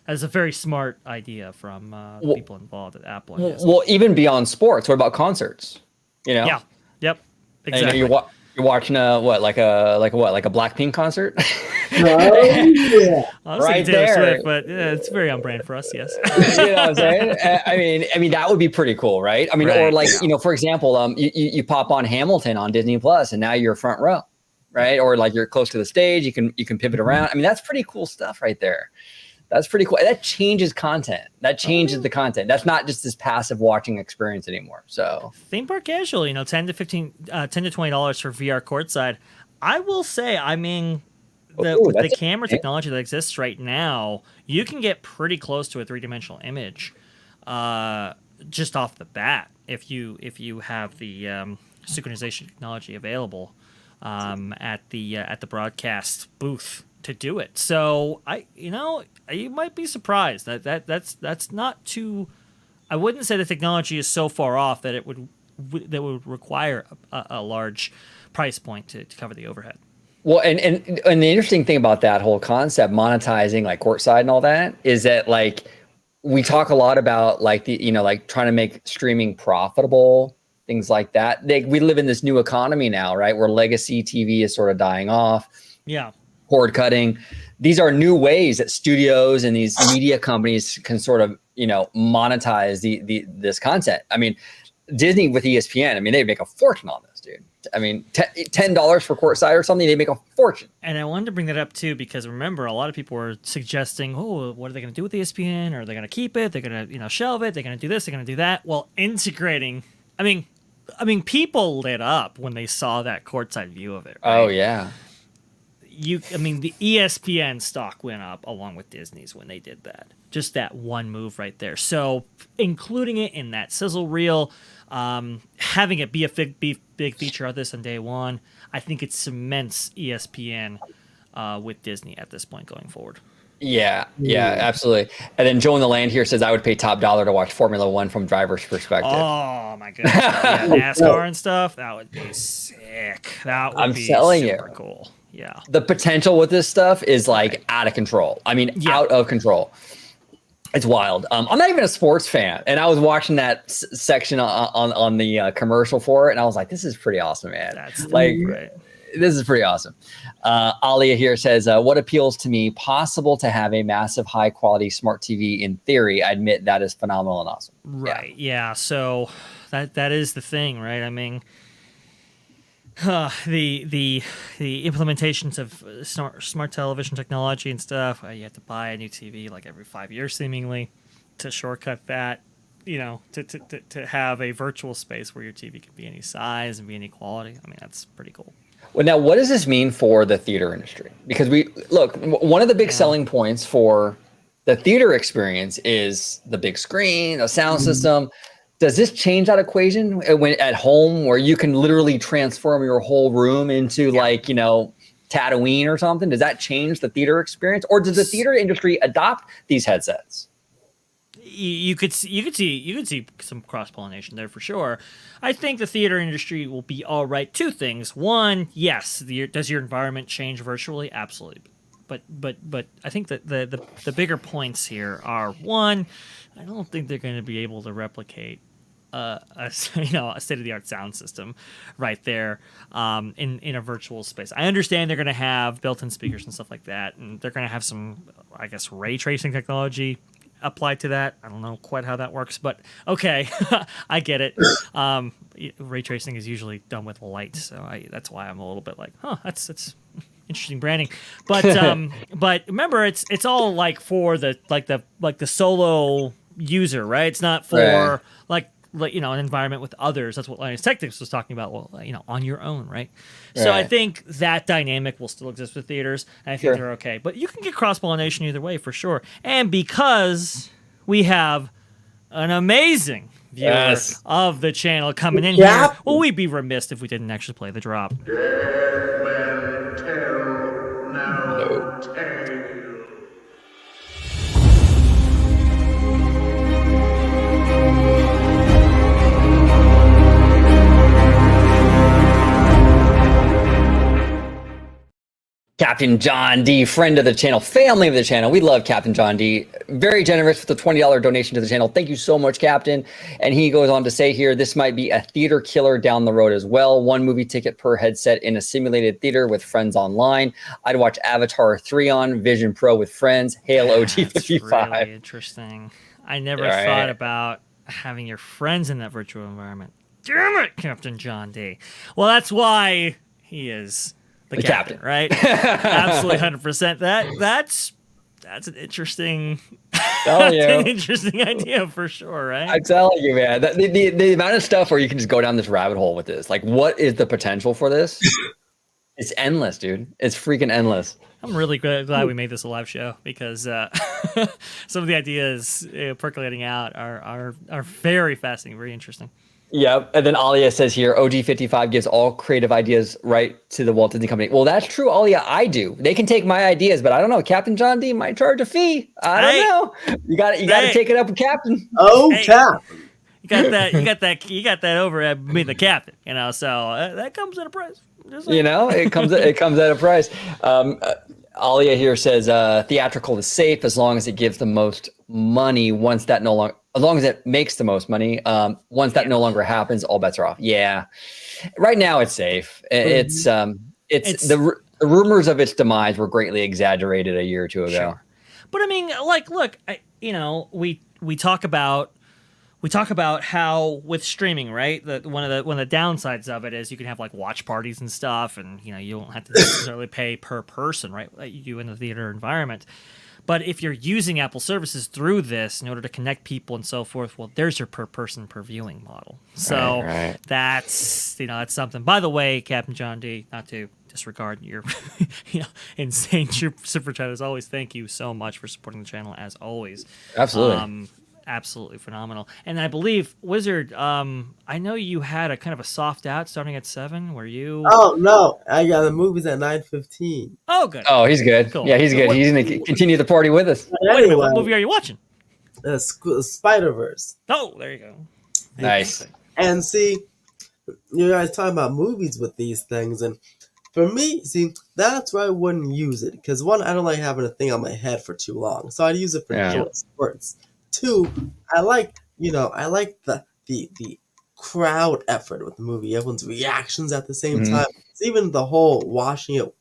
That's a very smart idea from people involved at Apple. Well, even beyond sports, what about concerts? Yeah. Yep. Exactly. And you're watching a Blackpink concert. Yeah. I was right thinking Taylor there. Swift, but it's very on brand for us. Yes. You know what I'm saying? I mean that would be pretty cool, right? I mean, or like for example, you pop on Hamilton on Disney Plus, and now you're front row, right? Or like you're close to the stage, you can pivot around. I mean, that's pretty cool stuff right there. That's pretty cool. That changes content. That changes the content. That's not just this passive watching experience anymore. So theme park casual, $10 to $20 for VR courtside. I will say, I mean, the camera technology that exists right now, you can get pretty close to a three-dimensional image just off the bat if you have the synchronization technology available at the broadcast booth to do it. So you might be surprised that's not too. I wouldn't say the technology is so far off that it would require a large price point to cover the overhead. Well, and the interesting thing about that whole concept, monetizing like courtside and all that, is that like we talk a lot about like like trying to make streaming profitable, things like that. We live in this new economy now, right, where legacy TV is sort of dying off. Yeah. Cord cutting. These are new ways that studios and these media companies can sort of monetize this content. I mean, Disney with ESPN, I mean, they make a fortune on this, dude. I mean, $10 for courtside or something, they make a fortune. And I wanted to bring that up too, because remember, a lot of people were suggesting, oh, what are they going to do with ESPN? Are they going to keep it? They're going to, shelve it. They're going to do this. They're going to do that. Well, integrating. I mean, people lit up when they saw that courtside view of it. Right? Oh yeah. I mean, the ESPN stock went up along with Disney's when they did that. Just that one move right there. So including it in that sizzle reel, having it be a big feature of this on day one, I think it cements ESPN with Disney at this point going forward. Yeah, absolutely. And then Joe in the Land here says, I would pay top dollar to watch Formula One from driver's perspective. Oh my goodness. Yeah, NASCAR and stuff, that would be sick. That would be super cool. Yeah. The potential with this stuff is like out of control. I mean, out of control. It's wild. I'm not even a sports fan, and I was watching that section on the commercial for it, and I was like, "This is pretty awesome, man!" That's like, right. This is pretty awesome. Alia here says, "What appeals to me? Possible to have a massive, high quality smart TV. In theory, I admit that is phenomenal and awesome." Right. Yeah. So that is the thing, right? I mean, the implementations of smart television technology and stuff, you have to buy a new TV like every 5 years seemingly to shortcut that, to have a virtual space where your TV can be any size and be any quality. I mean, that's pretty cool. Well, now what does this mean for the theater industry? Because one of the big selling points for the theater experience is the big screen, the sound system. Does this change that equation when at home, where you can literally transform your whole room into Tatooine or something? Does that change the theater experience, or does the theater industry adopt these headsets? You could see some cross-pollination there for sure. I think the theater industry will be all right. Two things. One, yes, does your environment change virtually? Absolutely. But I think that the bigger points here are, one, I don't think they're going to be able to replicate a state-of-the-art sound system right there in a virtual space. I understand they're going to have built-in speakers and stuff like that, and they're going to have some, I guess, ray tracing technology applied to that. I don't know quite how that works, but okay, I get it. Ray tracing is usually done with light, so that's why I'm a little bit like, that's interesting branding. But remember, it's all like for the solo user, right? It's not for an environment with others. That's what Linus Tech Tips was talking about. Well, on your own, right? So I think that dynamic will still exist with theaters, and I think they're okay. But you can get cross-pollination either way for sure. And because we have an amazing viewer of the channel coming in here, well, we'd be remiss if we didn't actually play the drop. Captain John D, friend of the channel, family of the channel. We love Captain John D. Very generous with the $20 donation to the channel. Thank you so much, Captain. And he goes on to say here, this might be a theater killer down the road as well. 1 movie ticket per headset in a simulated theater with friends online. I'd watch Avatar 3 on Vision Pro with friends. Hail OG55. That's really interesting. I never thought about having your friends in that virtual environment. Damn it, Captain John D. Well, that's why he is the captain, right? Absolutely, 100%. That's an interesting, an interesting idea for sure, right? I'm telling you, man. The amount of stuff where you can just go down this rabbit hole with this, like, what is the potential for this? It's endless, dude. It's freaking endless. I'm really glad we made this a live show because some of the ideas percolating out are very fascinating, very interesting. Yep. And then Alia says here, OG55 gives all creative ideas right to the Walt Disney Company. Well, that's true, Alia. I do. They can take my ideas, but I don't know. Captain John D might charge a fee. I don't know. You got to take it up with Captain. Oh, Captain. You got that over at being the captain. So that comes at a price. It comes at a price. Alia here says theatrical is safe as long as it gives the most money. As long as it makes the most money, once that no longer happens, all bets are off. Yeah, right now it's safe. It's the rumors of its demise were greatly exaggerated a year or two ago. Sure. But I mean, look, we talk about how with streaming, right? One of the downsides of it is you can have like watch parties and stuff, and you don't have to necessarily pay per person, right? Like you do in the theater environment. But if you're using Apple services through this in order to connect people and so forth, well, there's your per person per viewing model. So that's that's something. By the way, Captain John D, not to disregard your insane super chat. As always, thank you so much for supporting the channel. As always, Absolutely. Absolutely phenomenal. And I believe Wizard, I know you had a kind of a soft out starting at 7. Were you? Oh no, I got the movies at 9:15. Oh, good. Oh, he's good. Cool. Yeah, he's So good. what- He's going to continue the party with us. Wait a minute, what movie are you watching? Spider-Verse. Oh, there you go. Nice. And see, you guys talking about movies with these things, and for me, see, that's why I wouldn't use it. Because one, I don't like having a thing on my head for too long, so I'd use it for short spurts. Two, I like the crowd effort with the movie, everyone's reactions at the same time. It's even the whole watching it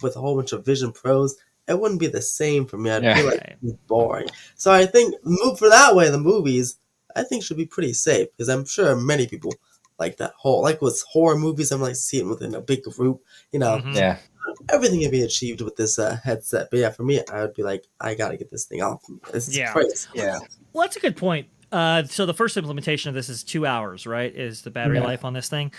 with a whole bunch of Vision Pros, it wouldn't be the same for me. I'd feel like it's boring. So I think for that way, the movies, I think, should be pretty safe, because I'm sure many people like that whole, like with horror movies, I'm like seeing within a big group, Yeah. Everything can be achieved with this headset. But yeah, for me, I would be like, I gotta get this thing off. This is crazy. Yeah. Well, that's a good point. So the first implementation of this is 2 hours, right? Is the battery life on this thing?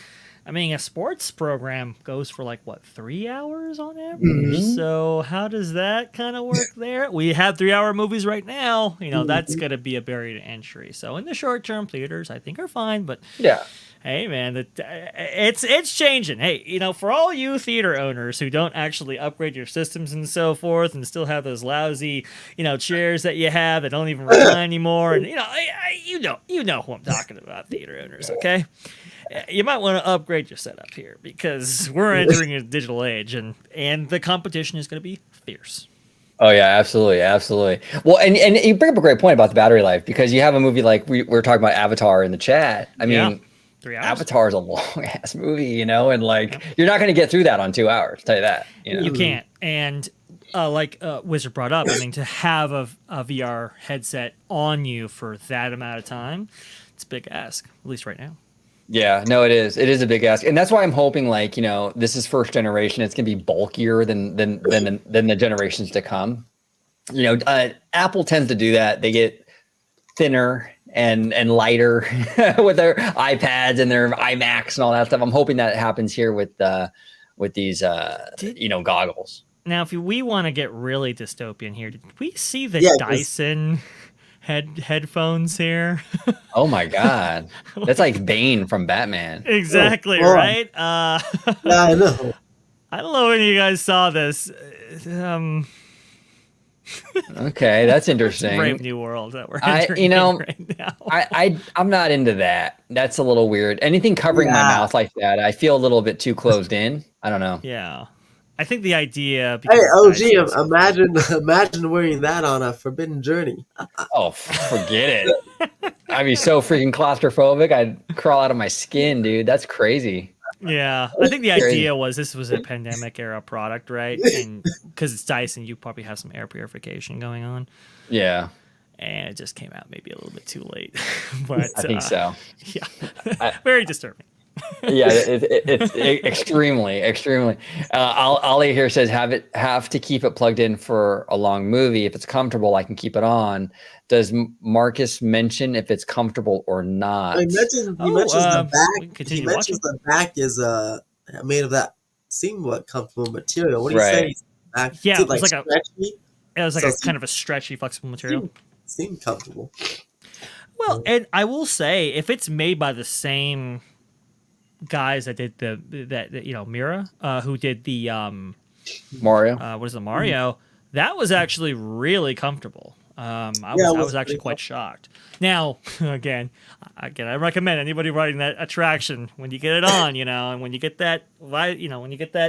I mean, a sports program goes for like, what, 3 hours on average? So how does that kind of work there? We have 3-hour movies right now. That's going to be a barrier to entry. So in the short term, theaters, I think, are fine. But Yeah. hey, man, it's changing. Hey, for all you theater owners who don't actually upgrade your systems and so forth, and still have those lousy, chairs that you have that don't even recline anymore, and you know who I'm talking about, theater owners. Okay, you might want to upgrade your setup here, because we're entering a digital age, and the competition is going to be fierce. Oh yeah, absolutely, absolutely. Well, and you bring up a great point about the battery life, because you have a movie like we were talking about Avatar in the chat. I mean, 3 hours. Avatar is a long ass movie, and like you're not going to get through that on 2 hours. I'll tell you that. You can't. And like Wizard brought up, I mean, to have a VR headset on you for that amount of time, it's a big ask, at least right now. Yeah, no, it is. It is a big ask, and that's why I'm hoping, like, this is first generation. It's gonna be bulkier than the generations to come. Apple tends to do that. They get thinner and lighter with their iPads and their iMacs and all that stuff. I'm hoping that happens here with these goggles. Now, if we want to get really dystopian here, did we see the Dyson headphones here? Oh my God, that's like Bane from Batman. Exactly, oh. right? Yeah, I know. I don't know when you guys saw this. Okay, that's interesting. Brave new world that we're entering right now. I'm not into that. That's a little weird. Anything covering my mouth like that, I feel a little bit too closed in. I don't know. Yeah. I think the idea. Hey, OG, imagine wearing that on a Forbidden Journey. Oh, forget it. I'd be so freaking claustrophobic. I'd crawl out of my skin, dude. That's crazy. Yeah, I think the idea was this was a pandemic era product, right? And because it's Dyson, you probably have some air purification going on. Yeah. And it just came out maybe a little bit too late. But I think so. Yeah, very disturbing. Yeah, it's extremely. Ollie here says have to keep it plugged in for a long movie. If it's comfortable, I can keep it on. Does Marcus mention if it's comfortable or not? He mentions the back. He mentions the back is made of that somewhat comfortable material. What do you say? Yeah, it was like stretchy? It was like a kind of a stretchy, flexible material. Seemed comfortable. Well, and I will say, if it's made by the same guys that did Mira, who did the Mario. What is the Mario? That was actually really comfortable. I was actually quite shocked. Now, again, I recommend anybody riding that attraction, when you get it on, and when you get that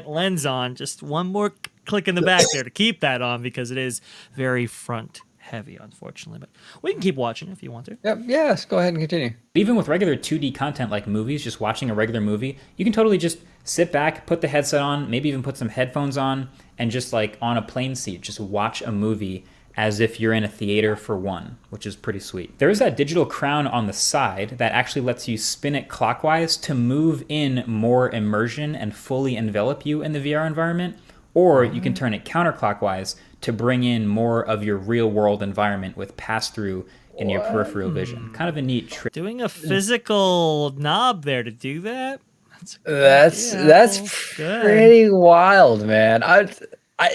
lens on, just one more click in the back there to keep that on, because it is very front heavy, unfortunately. But we can keep watching if you want to. Yep. Yes. Go ahead and continue. Even with regular 2D content like movies, just watching a regular movie, you can totally just sit back, put the headset on, maybe even put some headphones on, and just like on a plane seat, just watch a movie as if you're in a theater for one, which is pretty sweet. There is that digital crown on the side that actually lets you spin it clockwise to move in more immersion and fully envelop you in the VR environment, or you can turn it counterclockwise to bring in more of your real world environment with pass-through in your peripheral vision. Kind of a neat trick. Doing a physical knob there to do that? That's Good. pretty wild, man.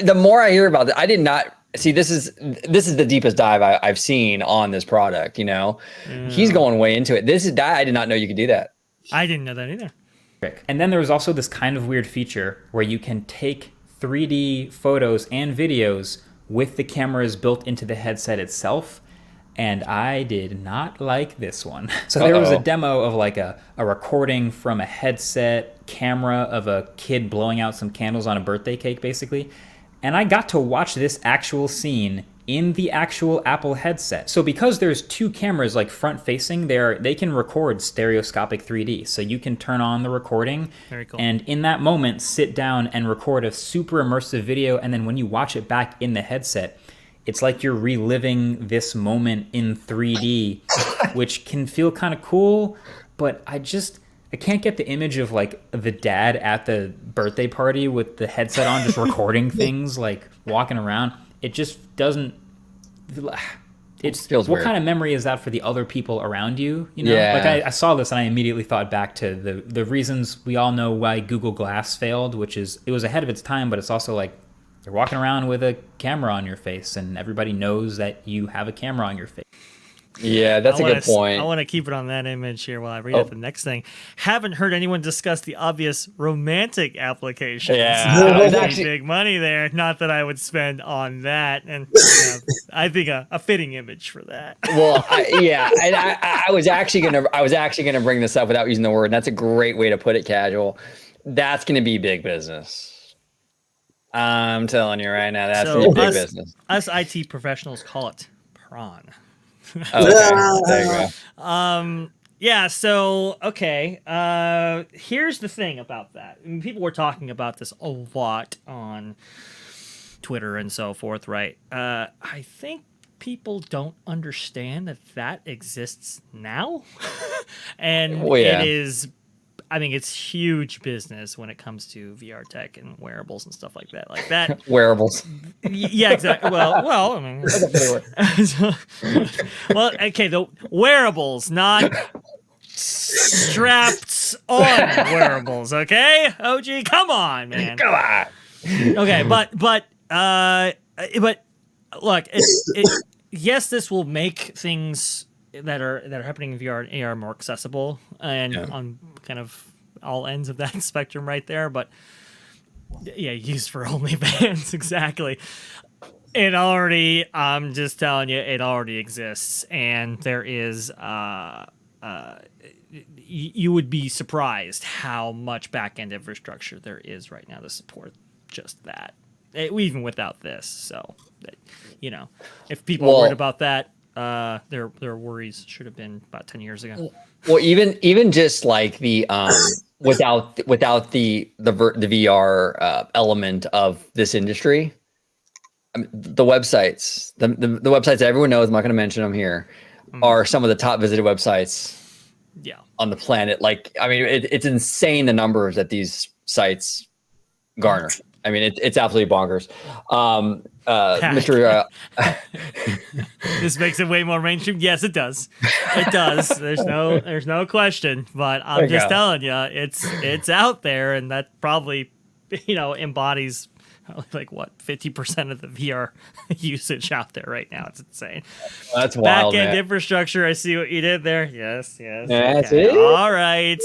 The more I hear about it, I did not see. This is the deepest dive I've seen on this product. You know, he's going way into it. I did not know you could do that. I didn't know that either. And then there was also this kind of weird feature where you can take 3D photos and videos with the cameras built into the headset itself. And I did not like this one. So there was a demo of like a recording from a headset camera of a kid blowing out some candles on a birthday cake, basically. And I got to watch this actual scene in the actual Apple headset. So because there's two cameras like front facing, they can record stereoscopic 3D. So you can turn on the recording. Very cool. And in that moment, sit down and record a super immersive video. And then when you watch it back in the headset, it's like you're reliving this moment in 3D, which can feel kind of cool, but I can't get the image of like the dad at the birthday party with the headset on, just recording things, like walking around. It just doesn't. It feels weird. What kind of memory is that for the other people around you? You know, like I saw this and I immediately thought back to the reasons we all know why Google Glass failed, which is it was ahead of its time, but it's also like you're walking around with a camera on your face and everybody knows that you have a camera on your face. Yeah, that's a good point. I want to keep it on that image here while I read out the next thing. Haven't heard anyone discuss the obvious romantic applications. Yeah, actually big money there. Not that I would spend on that, and I think a fitting image for that. Well, I was actually gonna bring this up without using the word. And that's a great way to put it, Casual. That's gonna be big business. I'm telling you right now, that's gonna be big business. Us IT professionals call it prawn. Okay. There you go. Yeah, so okay. Here's the thing about that. I mean, people were talking about this a lot on Twitter and so forth, right? I think people don't understand that exists now. And it is, I mean, it's huge business when it comes to VR tech and wearables and stuff like that. Like that. Wearables. Yeah, exactly. Well, I mean, well, okay, the wearables, not strapped on wearables. Okay, OG, come on, man. Come on. Okay, but look, yes, this will make things that are happening in VR and AR more accessible and on kind of all ends of that spectrum right there, but yeah, used for OnlyFans. Exactly. It already, I'm just telling you, it already exists, and there is you would be surprised how much back-end infrastructure there is right now to support just that, even without this. So, you know, if people are worried about that, their worries should have been about 10 years ago. Well, even just like the without the VR element of this industry, the websites, the websites that everyone knows, I'm not going to mention them here, are some of the top visited websites on the planet. Like, I mean, it's insane the numbers that these sites garner. I mean, it's absolutely bonkers. Mr. This makes it way more mainstream. Yes, it does. It does. There's no question. But I'm just telling you, it's out there, and that probably, embodies like what 50% of the VR usage out there right now. It's insane. That's wild. Back end infrastructure. I see what you did there. Yes. That's okay. it. All right.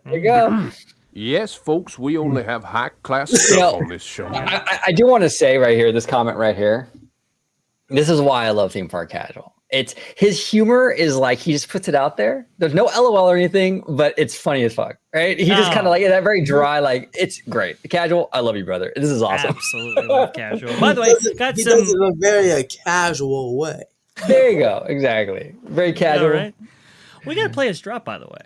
There you go. Yes, folks, we only have high-class stuff on this show. I do want to say right here, this comment right here, this is why I love Theme Park Casual. It's his humor is like, he just puts it out there. There's no LOL or anything, but it's funny as fuck, right? He just kind of like that very dry, like, it's great. Casual, I love you, brother. This is awesome. Absolutely love Casual. By the way, He does it in a very casual way. There you go. Exactly. Very casual. All right. We got to play his drop, by the way.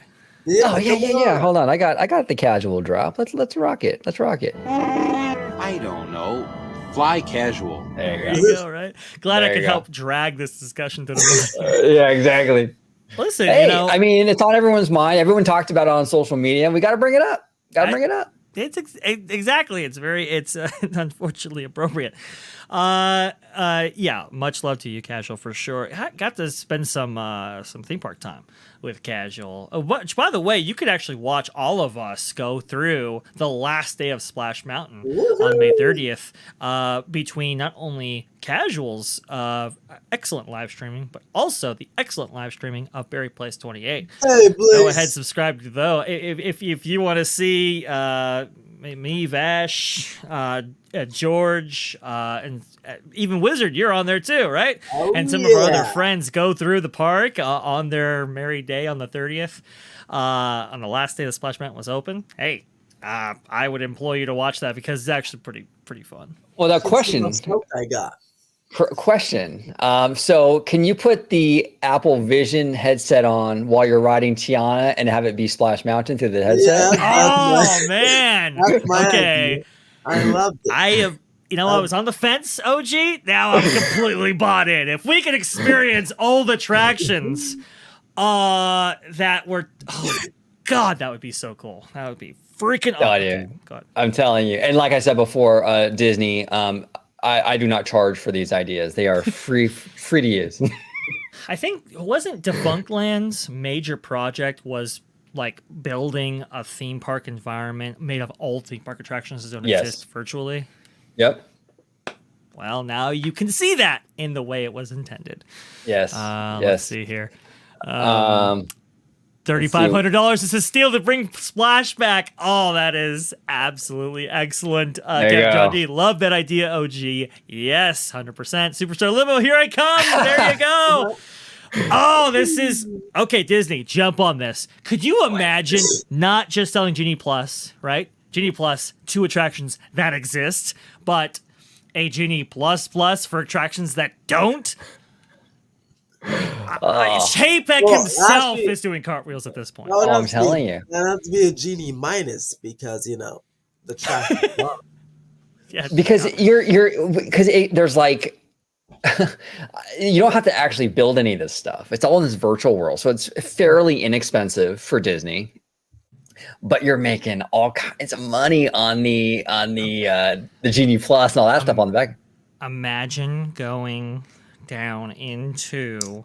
Yeah, yeah. Hold on, I got the casual drop. Let's rock it. I don't know. Fly casual. There you go. Right. Glad I could help drag this discussion to the mic. Yeah, exactly. Listen, hey, I mean, it's on everyone's mind. Everyone talked about it on social media, and we got to bring it up. It's exactly. It's unfortunately appropriate. Yeah. Much love to you, Casual, for sure. I got to spend some theme park time with casual. Which, by the way, you could actually watch all of us go through the last day of Splash Mountain on May 30th between not only casuals excellent live streaming, but also the excellent live streaming of Barry Place 28. Hey, go ahead, subscribe to those. If you want to see me, Vash, George, and even Wizard, you're on there too, right? And some of our other friends go through the park on their merry day on the 30th, on the last day the Splash Mountain was open. Hey, I would implore you to watch that because it's actually pretty fun. Well, that question I got. Question. So can you put the Apple Vision headset on while you're riding Tiana and have it be Splash Mountain through the headset? Oh man. Okay. I loved it. I have, I was on the fence, OG. Now I'm completely bought in. If we could experience old attractions that were, oh God, that would be so cool. That would be freaking awesome. I'm telling you. And like I said before, Disney, I do not charge for these ideas. They are free to use. I think, wasn't Defunctland's major project was like building a theme park environment made of old theme park attractions that don't exist virtually? Yep. Well, now you can see that in the way it was intended. Yes. Let's see here. $3,500 is a steal to bring Splash back. Oh, that is absolutely excellent. John D, love that idea, OG. Yes, 100%. Superstar Limo, here I come. There you go. Oh, this is... Okay, Disney, jump on this. Could you imagine not just selling Genie Plus, right? Genie Plus, 2 attractions that exist, but a Genie Plus Plus for attractions that don't? Chapek himself is doing cartwheels at this point. I'm telling you. That has to be a Genie minus because, the traffic. Because there's like, you don't have to actually build any of this stuff. It's all in this virtual world. So it's fairly inexpensive for Disney, but you're making all kinds of money on the Genie Plus and all that stuff on the back. Imagine going down into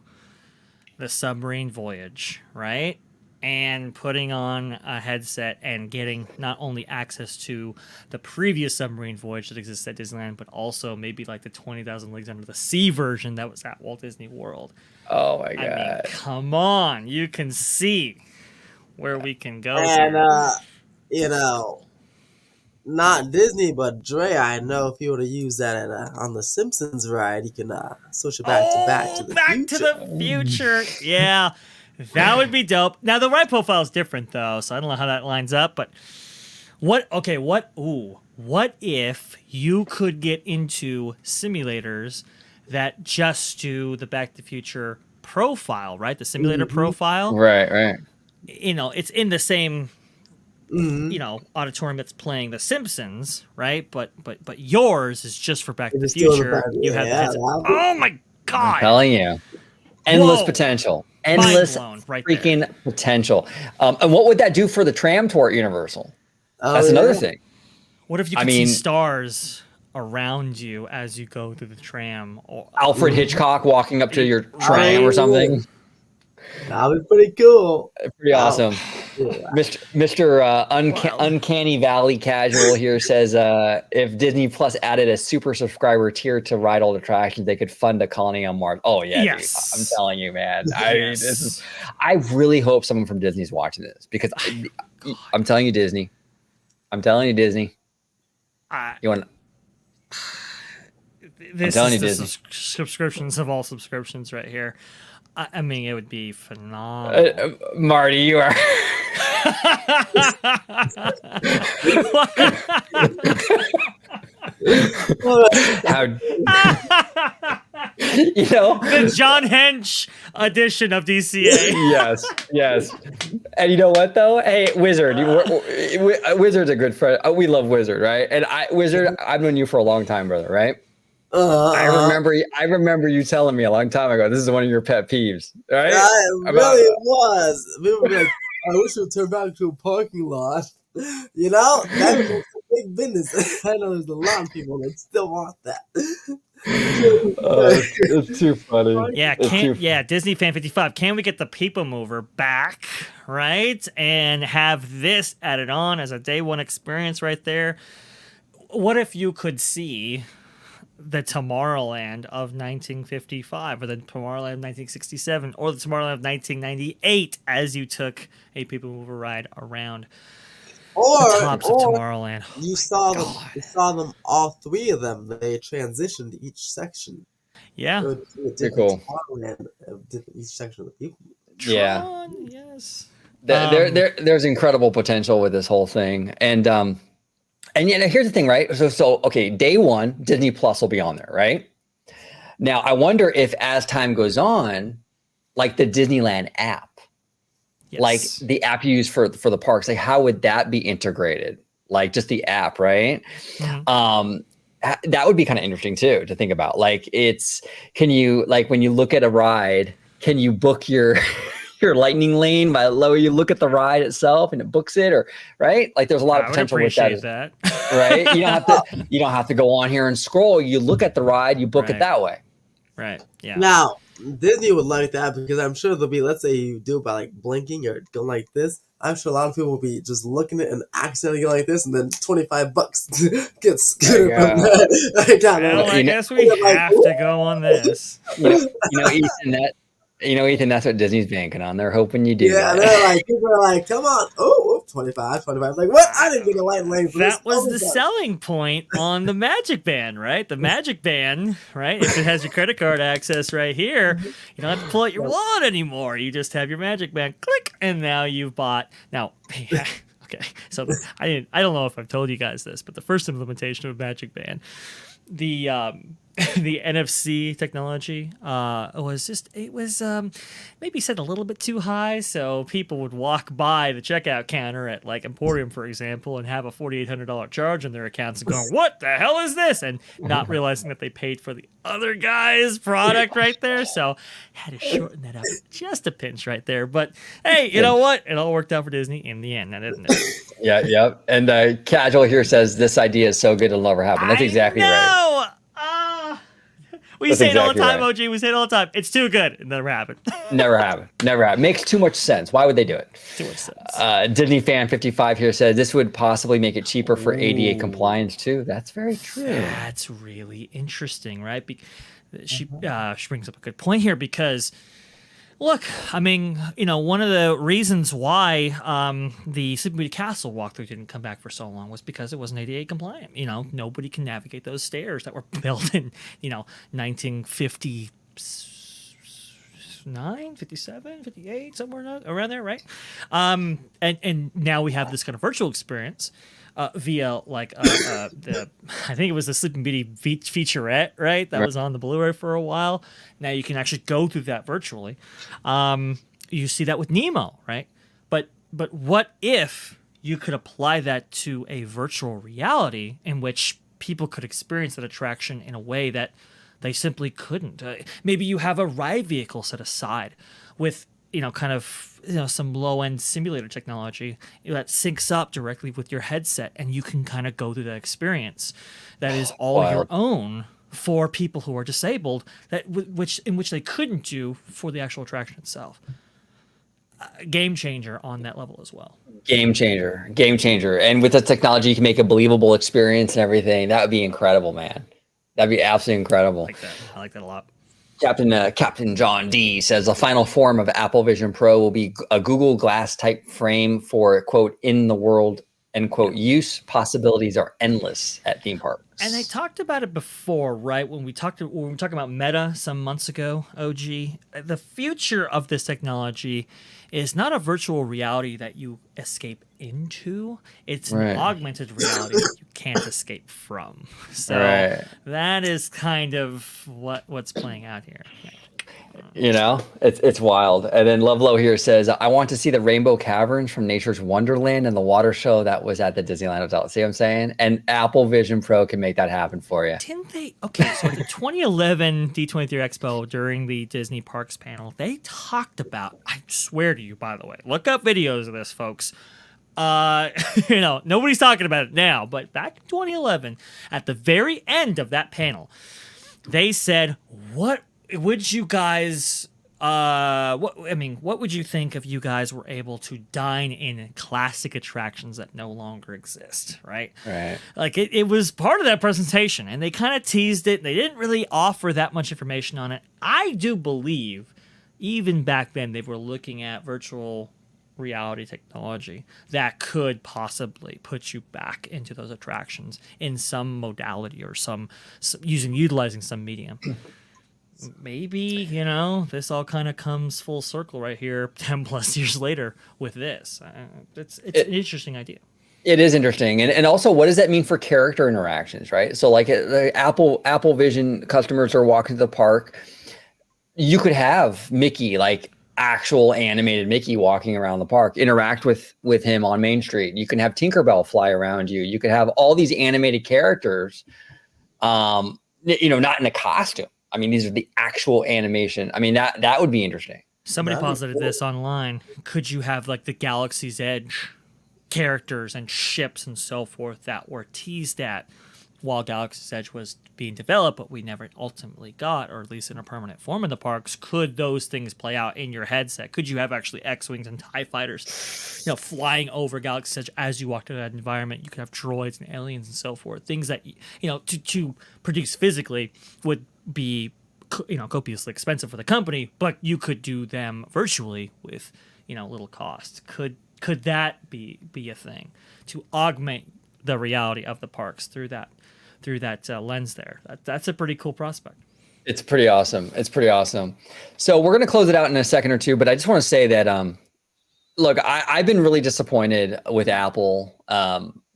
the submarine voyage, right? And putting on a headset and getting not only access to the previous submarine voyage that exists at Disneyland, but also maybe like the 20,000 Leagues Under the Sea version that was at Walt Disney World. Oh my God. I mean, come on. You can see where we can go. And, not Disney, but Dre, I know if you were to use that on the Simpsons ride, you can switch it back to the future. Yeah, that would be dope. Now the ride profile is different though, so I don't know how that lines up. But what if you could get into simulators that just do the Back to the Future profile, right? The simulator profile, right. It's in the same. Auditorium that's playing The Simpsons, right? But yours is just for Back to the Future. You have the headset. Oh my God! I'm telling you, endless potential, endless freaking potential. And what would that do for the tram tour at Universal? That's another thing. What if you could see stars around you as you go through the tram? Or Alfred Hitchcock walking up to your tram or something. That'd be pretty cool. Pretty awesome. Mr. Uncanny Valley Casual here says if Disney Plus added a super subscriber tier to ride old attractions, they could fund a colony on Mars. Oh yeah, yes. Dude, I'm telling you, man. I really hope someone from Disney's watching this because I'm telling you, Disney. You want? This is the subscriptions of all subscriptions right here. I mean, it would be phenomenal. Marty, you are. The John Hench edition of DCA. Yes. And you know what though? Hey, Wizard, Wizard's a good friend. We love Wizard, right? And Wizard, I've known you for a long time, brother, right? I remember you telling me a long time ago, this is one of your pet peeves, right? It was. We were like, I wish it would turn back to a parking lot. That was big business. I know there's a lot of people that still want that. It's too funny. Yeah, Disney Fan 55. Can we get the People Mover back, right? And have this added on as a day one experience right there? What if you could see the Tomorrowland of 1955 or the Tomorrowland of 1967 or the Tomorrowland of 1998 as you took a People Mover ride around the tops of Tomorrowland. You saw them. You saw them. All three of them. They transitioned each section. Yeah, pretty cool. Each section of the people. Yeah, yes. There's incredible potential with this whole thing, and here's the thing, right? So okay, day one, Disney Plus will be on there, right? Now, I wonder if as time goes on, like the Disneyland app. Yes. Like the app you use for the parks, like how would that be integrated? Like just the app, right? Mm-hmm. That would be kind of interesting too to think about. Like can you, like when you look at a ride, can you book your lightning lane by you look at the ride itself and it books it, or right? Like there's a lot of potential with that. Right? You don't have to go on here and scroll. You look at the ride, you book it that way. Right. Yeah. Now, Disney would like that because I'm sure there'll be, let's say you do it by like blinking or going like this. I'm sure a lot of people will be just looking at it and accidentally go like this, and then $25 gets scooted from that. I guess we have to go on this. Ethan, that's what Disney's banking on. They're hoping you do. Yeah, that. people are like, come on. Oh, 25. Like, what? I didn't get a light lane for this. That was the selling point on the Magic Band, right? The Magic Band, right? If it has your credit card access right here, you don't have to pull out your wallet anymore. You just have your Magic Band, click, and now you've bought. Now, okay, so I don't know if I've told you guys this, but the first implementation of Magic Band, the NFC technology was maybe set a little bit too high, so people would walk by the checkout counter at like Emporium, for example, and have a $4,800 charge on their accounts and going, "What the hell is this?" and not realizing that they paid for the other guy's product right there. So had to shorten that up just a pinch right there. But hey, you know what? It all worked out for Disney in the end, didn't it? Yeah. And Casual here says this idea is so good it'll never happen. That's exactly right. We say it all the time, right. OG. We say it all the time. It's too good. It never happened. Never happened. Makes too much sense. Why would they do it? Too much sense. Disney Fan 55 here says this would possibly make it cheaper for ADA compliance too. That's very true. That's really interesting, right? She brings up a good point here because, look, I mean, one of the reasons why the Sleeping Beauty Castle walkthrough didn't come back for so long was because it wasn't ADA compliant. Nobody can navigate those stairs that were built in, 1959, 57, 58, somewhere around there, right? And now we have this kind of virtual experience via like I think it was the Sleeping Beauty featurette, right? That was on the Blu-ray for a while. Now you can actually go through that virtually. You see that with Nemo, right? But what if you could apply that to a virtual reality in which people could experience that attraction in a way that they simply couldn't? Maybe you have a ride vehicle set aside with some low-end simulator technology that syncs up directly with your headset, and you can kind of go through that experience that is all your own for people who are disabled, in which they couldn't do for the actual attraction itself. Game changer on that level as well. Game changer. And with the technology, you can make a believable experience and everything. That would be incredible, man. That'd be absolutely incredible. I like that a lot. Captain John D says the final form of Apple Vision Pro will be a Google Glass type frame for, quote, in the world, end quote, use. Possibilities are endless at theme parks. And I talked about it before, right? When we talked about Meta some months ago, OG, the future of this technology is not a virtual reality that you escape into. It's an augmented reality that you can't escape from. So that is kind of what's playing out here. It's wild. And then Lovelow here says, I want to see the Rainbow Caverns from Nature's Wonderland and the water show that was at the Disneyland Hotel. See what I'm saying? And Apple Vision Pro can make that happen for you. Didn't they? Okay, so the 2011 D23 Expo during the Disney Parks panel, they talked about, I swear to you, by the way, look up videos of this, folks, Nobody's talking about it now, but back in 2011, at the very end of that panel, they said, "What would you guys? What would you think if you guys were able to dine in classic attractions that no longer exist?" Right? Right. Like it was part of that presentation, and they kind of teased it. They didn't really offer that much information on it. I do believe, even back then, they were looking at virtual reality technology that could possibly put you back into those attractions in some modality or utilizing some medium. Maybe, this all kind of comes full circle right here 10 plus years later with this. It's an interesting idea. It is interesting. And also, what does that mean for character interactions, right? So like the Apple Vision customers are walking to the park. You could have Mickey, like actual animated Mickey, walking around the park, interact with him on Main Street. You can have Tinkerbell fly around you. You could have all these animated characters, not in a costume. I mean, these are the actual animation. I mean, that would be interesting. Somebody posited this online. Could you have like the Galaxy's Edge characters and ships and so forth that were teased at while Galaxy's Edge was being developed, but we never ultimately got, or at least in a permanent form in the parks? Could those things play out in your headset? Could you have actually X-Wings and TIE fighters, flying over Galaxy's Edge as you walk through that environment? You could have droids and aliens and so forth. Things that, to produce physically would be, copiously expensive for the company, but you could do them virtually with, little cost. Could that be a thing to augment the reality of the parks through that lens there? That's a pretty cool prospect. It's pretty awesome. So we're going to close it out in a second or two, but I just want to say that, look, I've been really disappointed with Apple,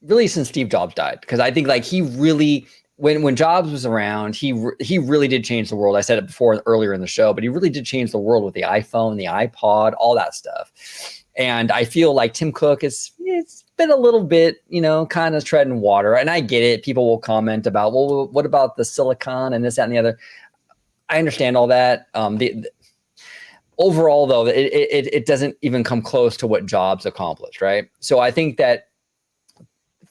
really since Steve Jobs died, because I think like he really, when Jobs was around, he really did change the world. I said it before earlier in the show, but he really did change the world with the iPhone, the iPod, all that stuff. And I feel like Tim Cook it's been a little bit, kind of treading water. And I get it. People will comment about, well, what about the silicon and this, that, and the other? I understand all that. Overall, though, it doesn't even come close to what Jobs accomplished, right? So I think that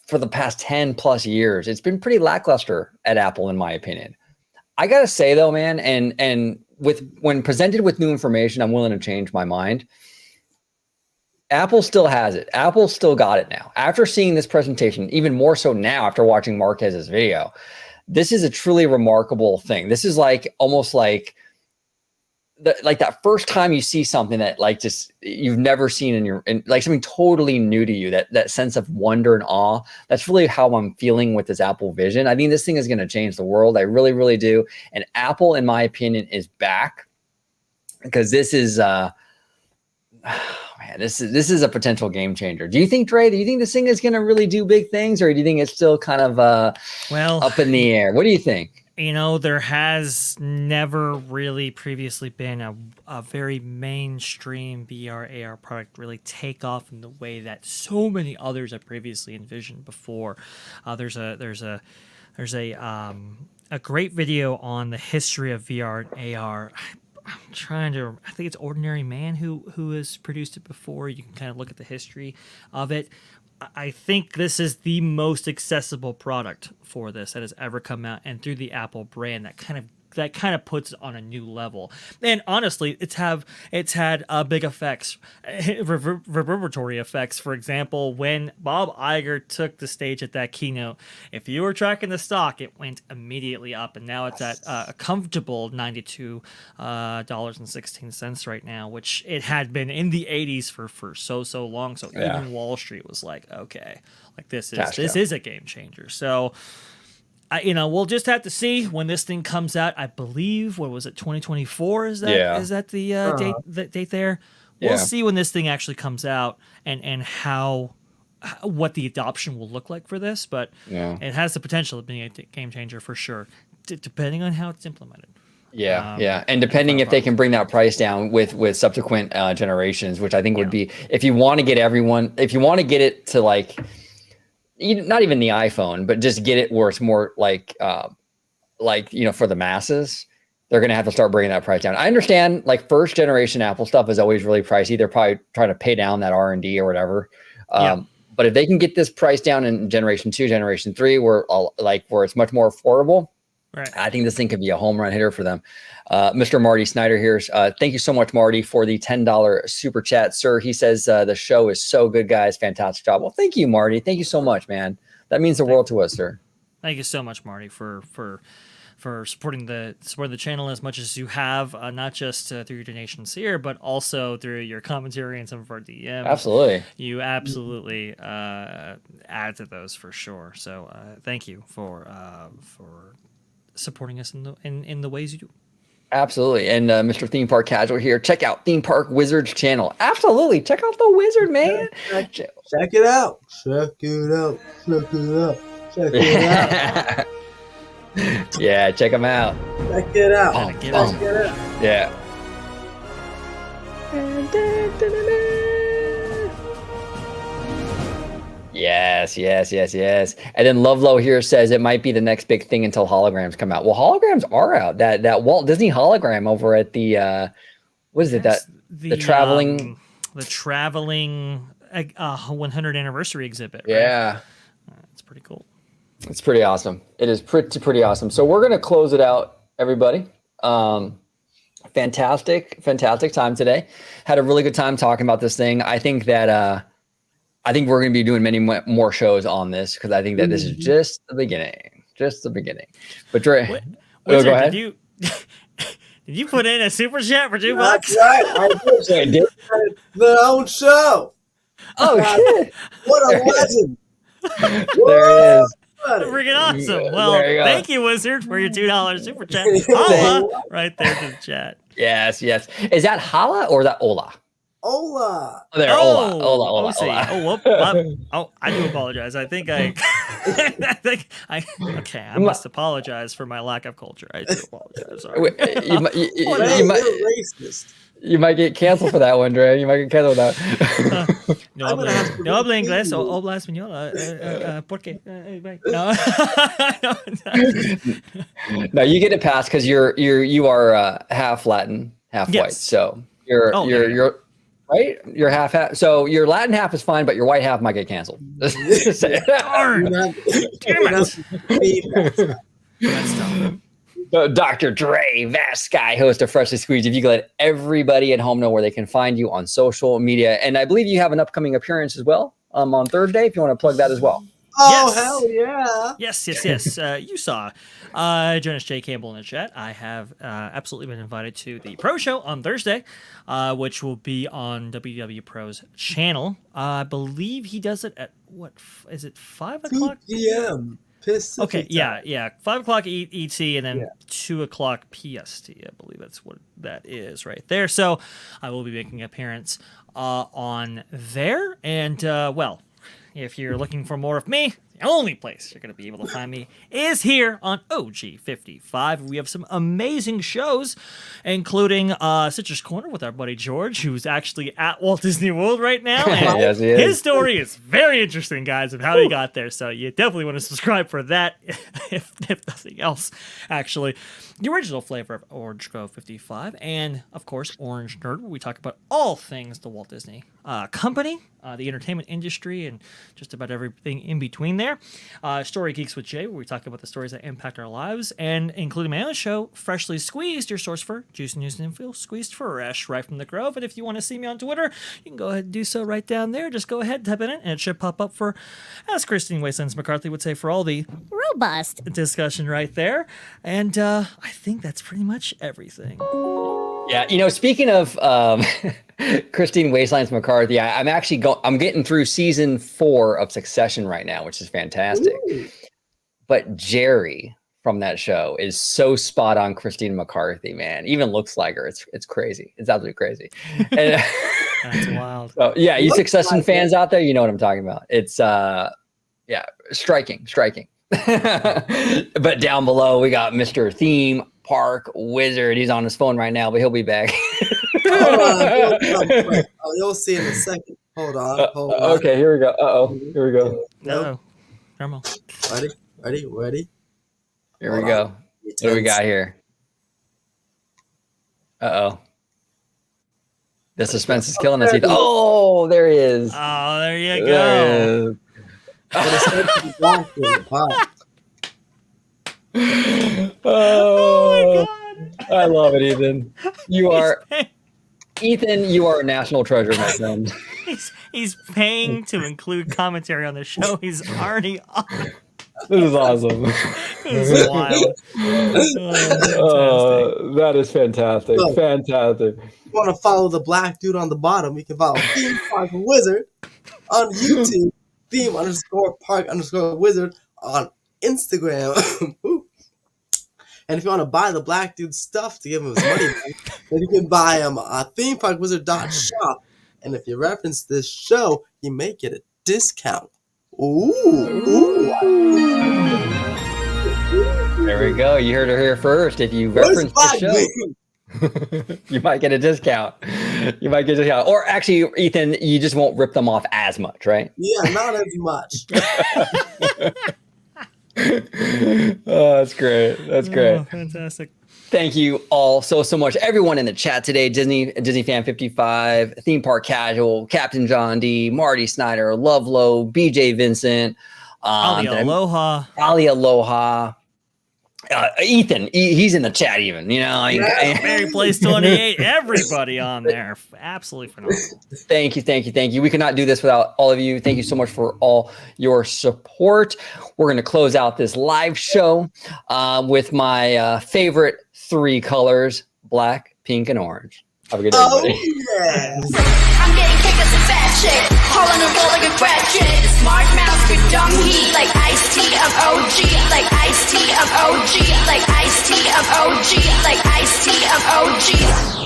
for the past 10 plus years, it's been pretty lackluster at Apple, in my opinion. I got to say, though, man, and when presented with new information, I'm willing to change my mind. Apple still has it. Apple still got it now. After seeing this presentation, even more so now after watching Marquez's video, this is a truly remarkable thing. This is like almost like that first time you see something that like just you've never seen in like something totally new to you, that sense of wonder and awe. That's really how I'm feeling with this Apple Vision. I think this thing is going to change the world. I really, really do. And Apple, in my opinion, is back because this is this is a potential game changer. Do you think, Dre, this thing is going to really do big things, or do you think it's still kind of up in the air? What do you think? There has never really previously been a very mainstream VR AR product really take off in the way that so many others have previously envisioned before. There's a great video on the history of VR and AR. I think it's Ordinary Man who has produced it before. You can kind of look at the history of it. I think this is the most accessible product for this that has ever come out, and through the Apple brand, that kind of puts it on a new level. And honestly, it's had big effects, reverberatory effects. For example, when Bob Iger took the stage at that keynote, if you were tracking the stock, it went immediately up, and now it's at a comfortable $92.16 right now, which it had been in the 80s for so long. So even Wall Street was like, okay, like this is a game changer. So we'll just have to see when this thing comes out. I believe, 2024? Is that the date there? We'll see when this thing actually comes out and what the adoption will look like for this. But it has the potential of being a game changer for sure, depending on how it's implemented. And depending if they can bring that price down with subsequent generations, which I think would be, if you want to get it to like, not even the iPhone, but just get it where it's more like for the masses, they're going to have to start bringing that price down. I understand like first generation Apple stuff is always really pricey. They're probably trying to pay down that R&D or whatever. But if they can get this price down in Generation 2, Generation 3, where it's much more affordable, right, I think this thing could be a home run hitter for them. Mr. Marty Snyder here. Thank you so much, Marty, for the $10 super chat, sir. He says the show is so good, guys. Fantastic job. Well, thank you, Marty. Thank you so much, man. That means the world to us, sir. Thank you so much, Marty, for supporting the channel as much as you have, not just through your donations here, but also through your commentary and some of our DMs. Absolutely, you absolutely add to those for sure. So thank you for supporting us in the ways you do. Absolutely. And Mr. Theme Park Casual here. Check out Theme Park Wizard's channel. Absolutely. Check out the wizard, man. Check it out. Check it out. Check it out. Check it out. Yeah, check them out. Check it out. Check it out. Yeah. Yes. And then Lovelow here says it might be the next big thing until holograms come out. Well, holograms are out. That Walt Disney hologram over at the what is it? The traveling 100 anniversary exhibit. Right? Yeah. It's pretty cool. It's pretty awesome. It is pretty awesome. So we're gonna close it out, everybody. Fantastic time today. Had a really good time talking about this thing. I think that I think we're going to be doing many more shows on this because I think that this is just the beginning. But Dre, go ahead. Did you put in a super chat for $2? That's right. I did. Their own show. Oh, shit. What a legend. There it is. Freaking awesome. Well, thank you, Wizard, for your $2 super chat. Holla right there to the chat. Yes. Is that Holla or is that Ola? Ola. Oh, there, Ola. I do apologize. I must apologize for my lack of culture. I do apologize. Sorry. You might get canceled for that one, Dre. You might get canceled for that. No hablo inglés o habla español. ¿Por qué? No, you get it passed because you are half Latin, half white. So you're right. You're half. So your Latin half is fine, but your white half might get canceled. Darn! Damn it! That's tough. Dr. Dre, VashSky, host of Freshly Squeezed. If you could let everybody at home know where they can find you on social media. And I believe you have an upcoming appearance as well on Thursday, if you want to plug that as well. Oh, hell yeah. Yes. You saw Jonas J. Campbell in the chat. I have absolutely been invited to the Pro Show on Thursday, which will be on WW Pro's channel. I believe he does it at, 5 o'clock? 2 p.m. Pacific Okay, time. yeah. 5 o'clock ET and then 2 o'clock PST. I believe that's what that is right there. So I will be making an appearance on there. And, if you're looking for more of me, the only place you're going to be able to find me is here on OG55. We have some amazing shows, including Citrus Corner with our buddy George, who's actually at Walt Disney World right now. And yes, he is. His story is very interesting, guys, of how he got there. So you definitely want to subscribe for that, if nothing else, actually. The original flavor of Orange Grove 55, and, of course, Orange Nerd, where we talk about all things the Walt Disney Company, the entertainment industry, and just about everything in between there. Story Geeks with Jay, where we talk about the stories that impact our lives, and including my own show, Freshly Squeezed, your source for juice, news, and info, squeezed fresh right from the Grove. And if you want to see me on Twitter, you can go ahead and do so right down there. Just go ahead, type it in, and it should pop up for, as Christine Wastelands McCarthy would say, for all the robust discussion right there. And I think that's pretty much everything. Yeah, speaking of Christine Wastelands McCarthy, I'm actually I'm getting through season 4 of Succession right now, which is fantastic. Ooh. But Jerry from that show is so spot on Christine McCarthy, man. Even looks like her. It's crazy. It's absolutely crazy. And, that's wild. So, yeah, you Succession fans out there, you know what I'm talking about. It's striking. But down below we got Mr. Theme Park Wizard. He's on his phone right now, but he'll be back. You'll see in a second. Hold on. Okay, here we go. Here we go. No. Come on. Ready? Here we go. What do we got here? This The suspense is killing us, Ethan. Oh, there he is. Oh, there you There go. Oh, I love it, Ethan. You are a national treasure, my friend. He's paying to include commentary on the show. He's already on. This is awesome. This is wild. That is fantastic. Look. Fantastic. If you want to follow the black dude on the bottom, you can follow Theme Park Wizard on YouTube, Theme_Park_Wizard on Instagram. And if you want to buy the black dude's stuff to give him his money back, then you can buy him at themeparkwizard.shop. And if you reference this show, you may get a discount. Ooh. There we go. You heard her here first. If you reference the show, you might get a discount. Or actually, Ethan, you just won't rip them off as much, right? Yeah, not as much. Oh, that's great. That's great. Oh, fantastic. Thank you all so much. Everyone in the chat today, Disney Fan 55, Theme Park Casual, Captain John D, Marty Snyder, Lovelow, BJ Vincent, Ali Aloha. Ethan, he's in the chat even, Mary Place 28, everybody on there. Absolutely phenomenal. Thank you. We could not do this without all of you. Thank you so much for all your support. We're going to close out this live show with my favorite 3 colors, black, pink, and orange. Have a good day, everybody. Yeah. I'm getting kicked as a fat chick, hauling a roll like a frat chick. Smart mouth, good dumb heat, like iced tea of OG, like iced tea of OG, like iced tea of OG, like iced tea of OG.